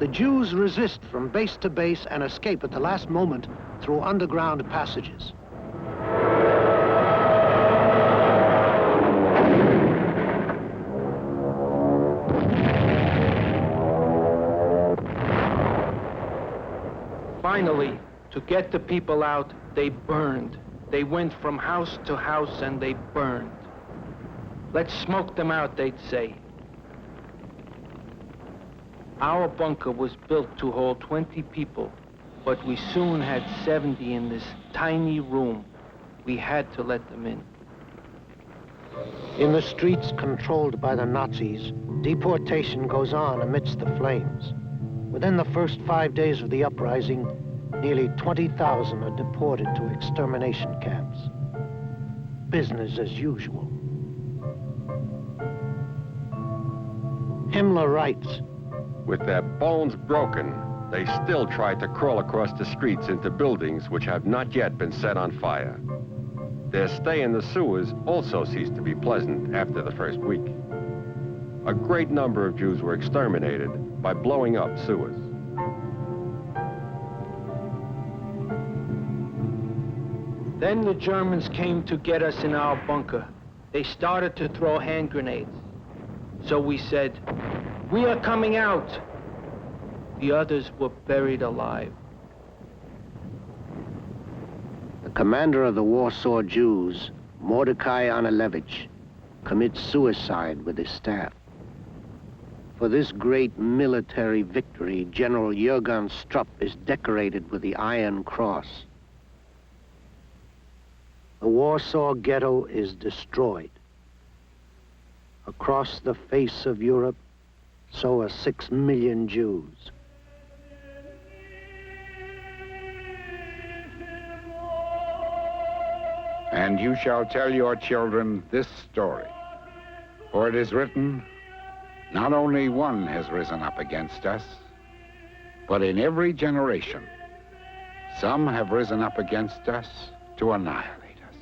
The Jews resist from base to base and escape at the last moment through underground passages. Finally, to get the people out, they burned. They went from house to house and they burned. Let's smoke them out, they'd say. Our bunker was built to hold 20 people, but we soon had 70 in this tiny room. We had to let them in. In the streets controlled by the Nazis, deportation goes on amidst the flames. Within the first 5 days of the uprising, nearly 20,000 are deported to extermination camps. Business as usual. Himmler writes, "With their bones broken, they still try to crawl across the streets into buildings which have not yet been set on fire. Their stay in the sewers also ceased to be pleasant after the first week. A great number of Jews were exterminated by blowing up sewers." Then the Germans came to get us in our bunker. They started to throw hand grenades. So we said, "We are coming out." The others were buried alive. The commander of the Warsaw Jews, Mordecai Anilevich, commits suicide with his staff. For this great military victory, General Jurgen Strupp is decorated with the Iron Cross. The Warsaw Ghetto is destroyed. Across the face of Europe, so are 6 million Jews. And you shall tell your children this story. For it is written, not only one has risen up against us, But in every generation, some have risen up against us to annihilate us.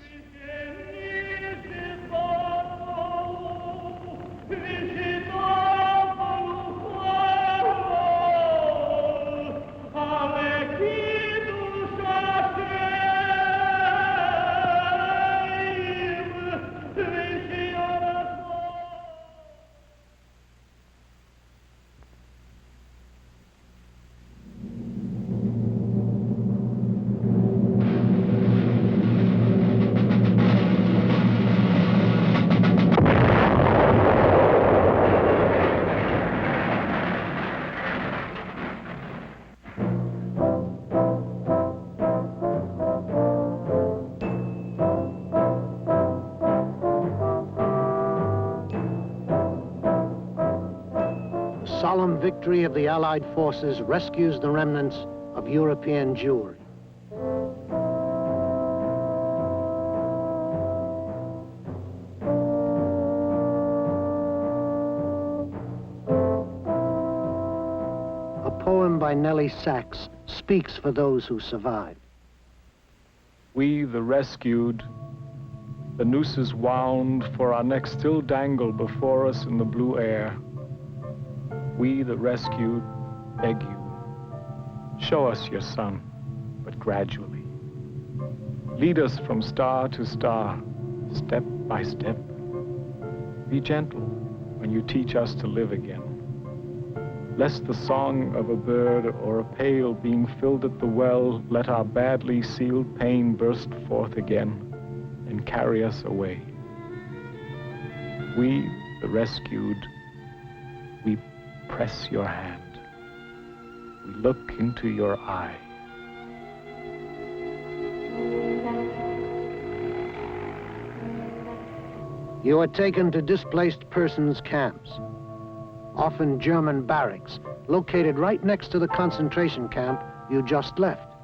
The solemn victory of the Allied forces rescues the remnants of European Jewry. A poem by Nellie Sachs speaks for those who survived. We, the rescued, the nooses wound, for our necks still dangle before us in the blue air. We, the rescued, beg you, show us your sun, but gradually. Lead us from star to star, step by step. Be gentle when you teach us to live again. Lest the song of a bird or a pail being filled at the well, let our badly sealed pain burst forth again and carry us away. We, the rescued, we press your hand. We look into your eye. You are taken to displaced persons camps, often German barracks, located right next to the concentration camp you just left.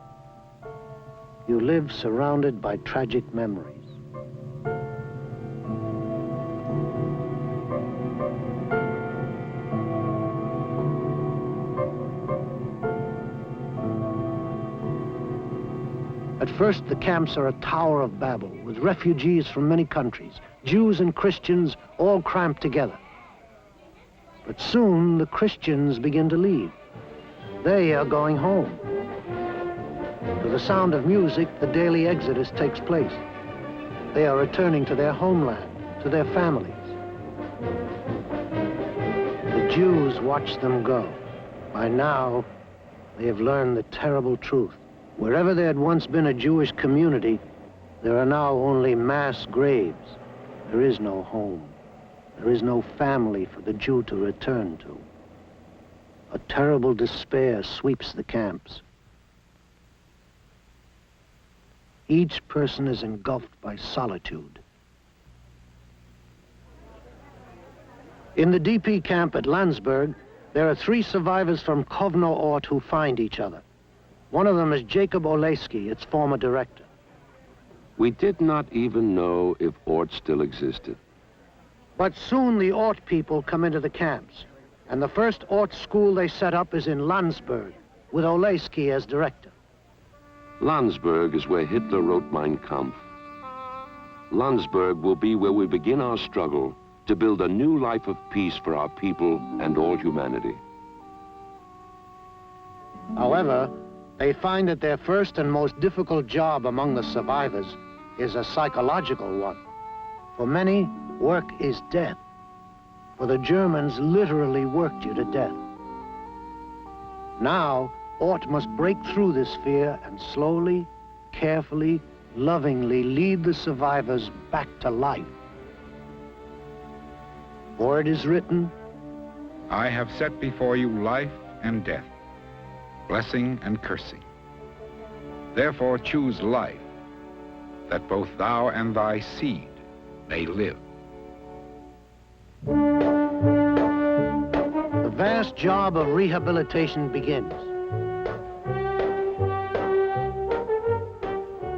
You live surrounded by tragic memories. At first, the camps are a Tower of Babel, with refugees from many countries, Jews and Christians all cramped together. But soon, the Christians begin to leave. They are going home. To the sound of music, the daily exodus takes place. They are returning to their homeland, to their families. The Jews watch them go. By now, they have learned the terrible truth. Wherever there had once been a Jewish community, there are now only mass graves. There is no home. There is no family for the Jew to return to. A terrible despair sweeps the camps. Each person is engulfed by solitude. In the DP camp at Landsberg, there are 3 survivors from Kovno ORT who find each other. One of them is Jacob Oleski, its former director. We did not even know if ORT still existed. But soon the ORT people come into the camps, and the first ORT school they set up is in Landsberg, with Oleski as director. Landsberg is where Hitler wrote Mein Kampf. Landsberg will be where we begin our struggle to build a new life of peace for our people and all humanity. However, they find that their first and most difficult job among the survivors is a psychological one. For many, work is death. For the Germans literally worked you to death. Now, ORT must break through this fear and slowly, carefully, lovingly lead the survivors back to life. For it is written, I have set before you life and death, blessing and cursing. Therefore choose life, that both thou and thy seed may live. The vast job of rehabilitation begins.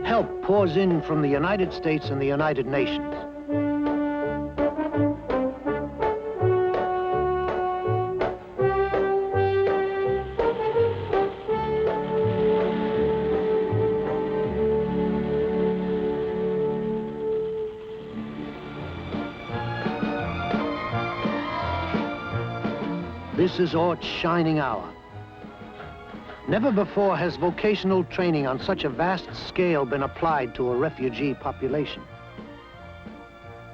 Help pours in from the United States and the United Nations. This is ORT's shining hour. Never before has vocational training on such a vast scale been applied to a refugee population.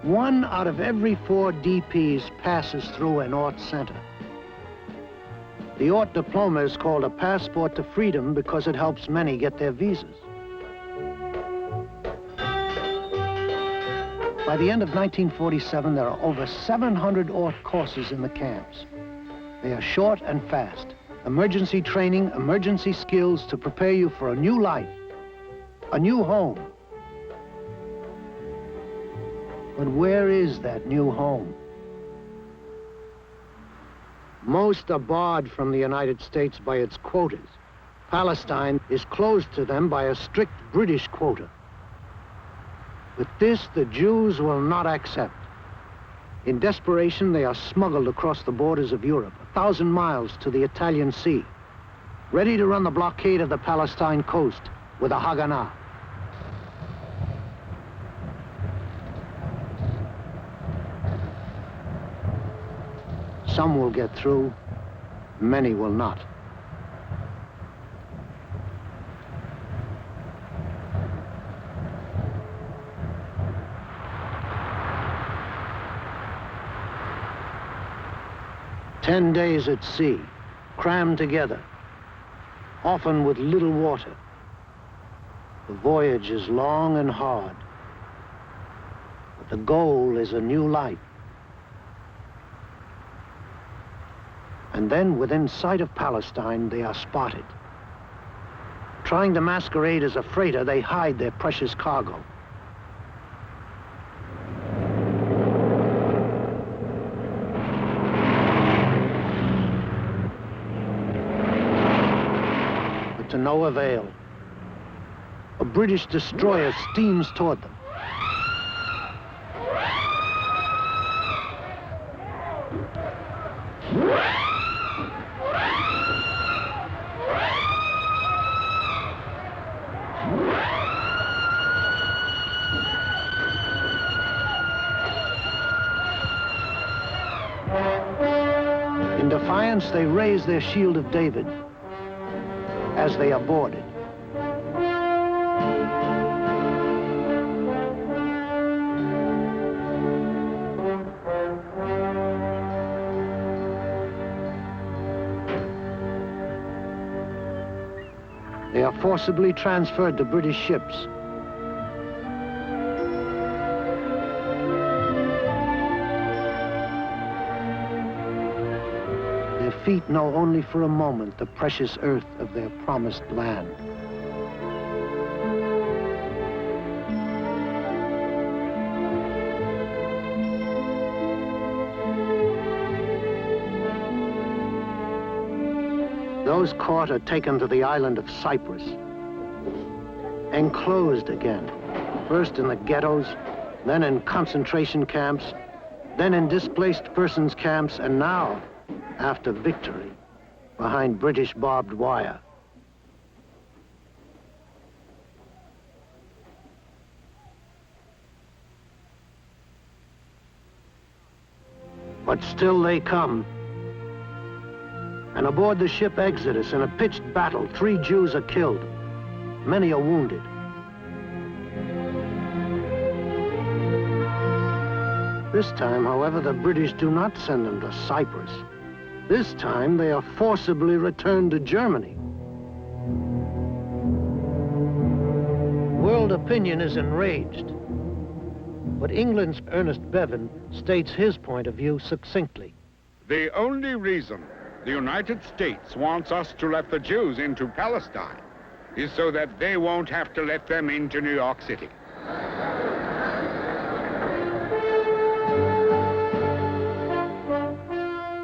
1 out of every 4 DPs passes through an ORT center. The ORT diploma is called a passport to freedom because it helps many get their visas. By the end of 1947, there are over 700 ORT courses in the camps. They are short and fast. Emergency training, emergency skills to prepare you for a new life, a new home. But where is that new home? Most are barred from the United States by its quotas. Palestine is closed to them by a strict British quota. But this the Jews will not accept. In desperation, they are smuggled across the borders of Europe, 1,000 miles to the Italian Sea, ready to run the blockade of the Palestine coast with a Haganah. Some will get through, many will not. "10 days at sea, crammed together, often with little water. The voyage is long and hard, but the goal is a new life." And then, within sight of Palestine, they are spotted. Trying to masquerade as a freighter, they hide their precious cargo. But to no avail. A British destroyer steams toward them. In defiance, they raise their shield of David as they are boarded. They are forcibly transferred to British ships. Their feet know only for a moment the precious earth of their promised land. Those caught are taken to the island of Cyprus, enclosed again, first in the ghettos, then in concentration camps, then in displaced persons camps, and now, after victory, behind British barbed wire. But still they come. And aboard the ship Exodus, in a pitched battle, 3 Jews are killed. Many are wounded. This time, however, the British do not send them to Cyprus. This time, they are forcibly returned to Germany. World opinion is enraged. But England's Ernest Bevin states his point of view succinctly. The only reason the United States wants us to let the Jews into Palestine is so that they won't have to let them into New York City.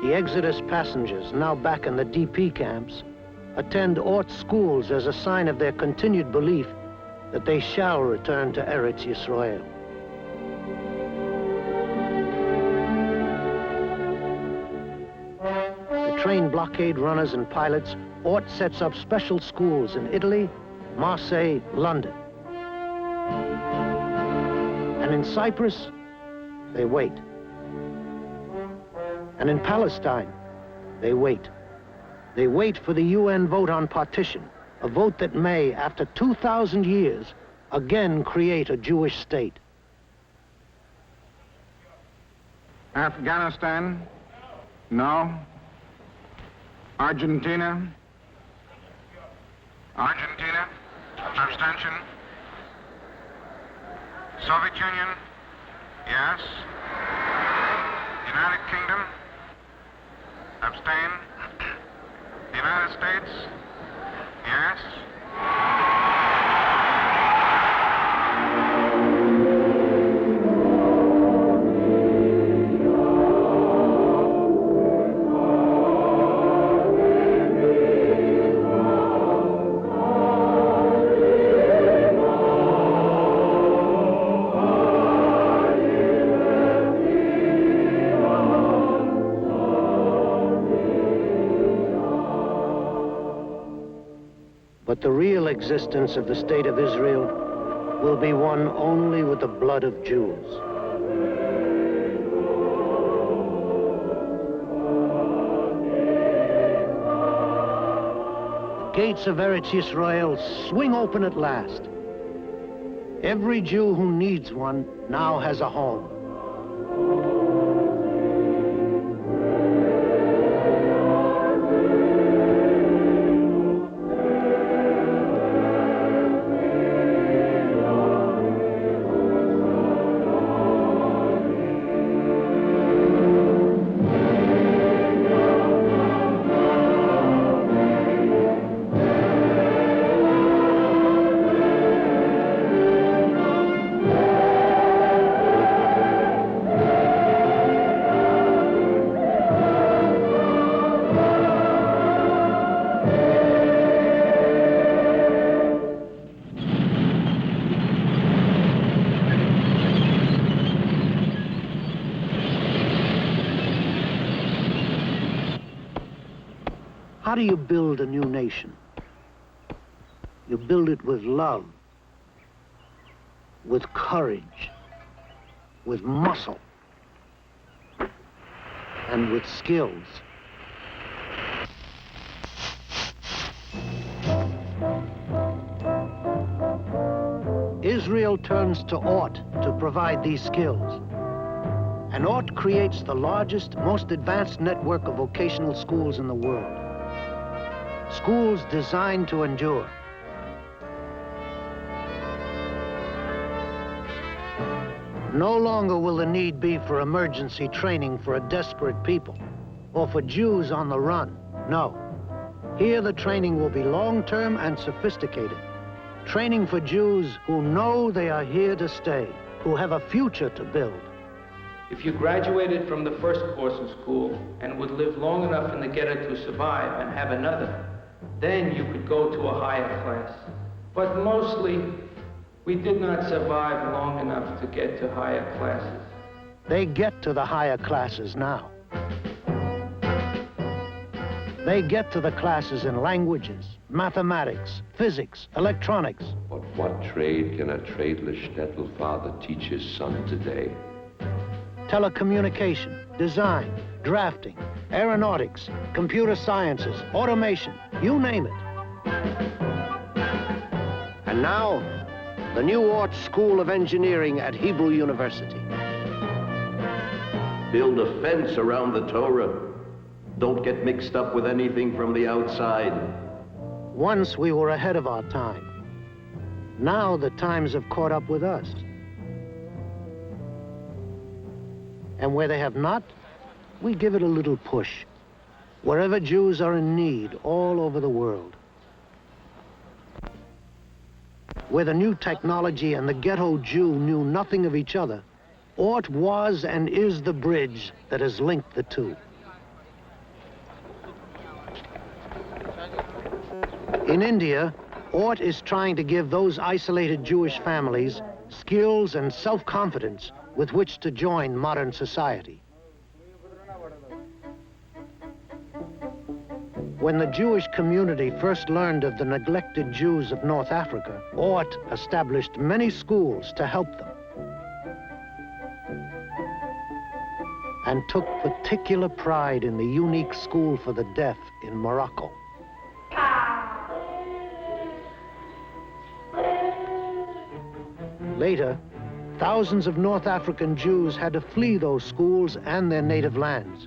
The Exodus passengers, now back in the DP camps, attend ORT schools as a sign of their continued belief that they shall return to Eretz Yisrael. Trained blockade runners and pilots, ORT sets up special schools in Italy, Marseille, London. And in Cyprus, they wait. And in Palestine, They wait. They wait for the UN vote on partition, a vote that may, after 2,000 years, again create a Jewish state. Afghanistan? No. Argentina? Argentina? Abstention? Soviet Union? Yes. United Kingdom? Abstain? The United States? Yes. But the real existence of the State of Israel will be won only with the blood of Jews. The gates of Eretz Yisrael swing open at last. Every Jew who needs one now has a home. How do you build a new nation? You build it with love, with courage, with muscle, and with skills. Israel turns to ORT to provide these skills. And ORT creates the largest, most advanced network of vocational schools in the world. Schools designed to endure. No longer will the need be for emergency training for a desperate people or for Jews on the run. No. Here the training will be long-term and sophisticated. Training for Jews who know they are here to stay, who have a future to build. If you graduated from the first course of school and would live long enough in the ghetto to survive and have another, then you could go to a higher class. But mostly, we did not survive long enough to get to higher classes. They get to the higher classes now. They get to the classes in languages, mathematics, physics, electronics. But what trade can a tradeless shtetl father teach his son today? Telecommunication, design, drafting, aeronautics, computer sciences, automation, you name it. And now, the new ORT School of Engineering at Hebrew University. Build a fence around the Torah. Don't get mixed up with anything from the outside. Once we were ahead of our time. Now the times have caught up with us. And where they have not, we give it a little push. Wherever Jews are in need all over the world. Where the new technology and the ghetto Jew knew nothing of each other, ORT was and is the bridge that has linked the two. In India, ORT is trying to give those isolated Jewish families skills and self-confidence with which to join modern society. When the Jewish community first learned of the neglected Jews of North Africa, ORT established many schools to help them. and took particular pride in the unique school for the deaf in Morocco. Later, thousands of North African Jews had to flee those schools and their native lands.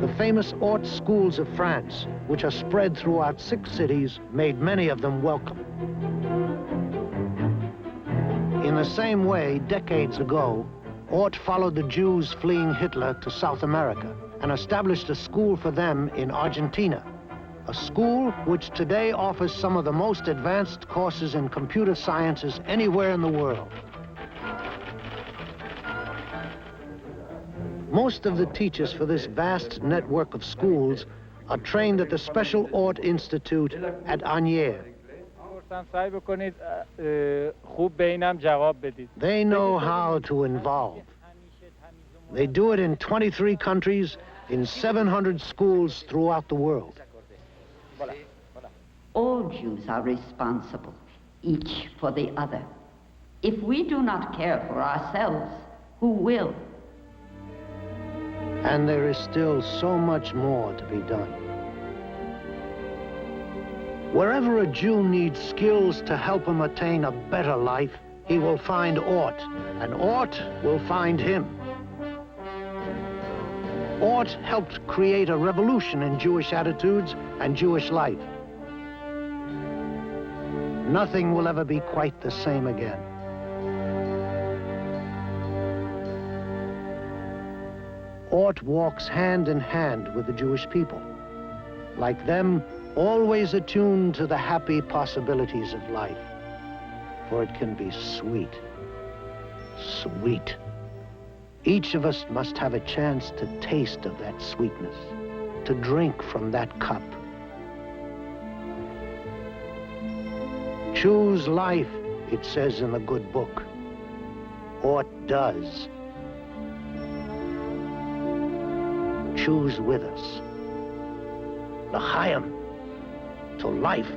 The famous ORT schools of France, which are spread throughout 6 cities, made many of them welcome. In the same way, decades ago, ORT followed the Jews fleeing Hitler to South America and established a school for them in Argentina, a school which today offers some of the most advanced courses in computer sciences anywhere in the world. Most of the teachers for this vast network of schools are trained at the Special ORT Institute at Agnières. They know how to involve. They do it in 23 countries, in 700 schools throughout the world. All Jews are responsible, each for the other. If we do not care for ourselves, who will? And there is still so much more to be done. Wherever a Jew needs skills to help him attain a better life, he will find ORT, and ORT will find him. ORT helped create a revolution in Jewish attitudes and Jewish life. Nothing will ever be quite the same again. ORT walks hand in hand with the Jewish people. Like them, always attuned to the happy possibilities of life. For it can be sweet, sweet. Each of us must have a chance to taste of that sweetness, to drink from that cup. Choose life, it says in the good book. ORT does. Choose with us. L'chaim, to life.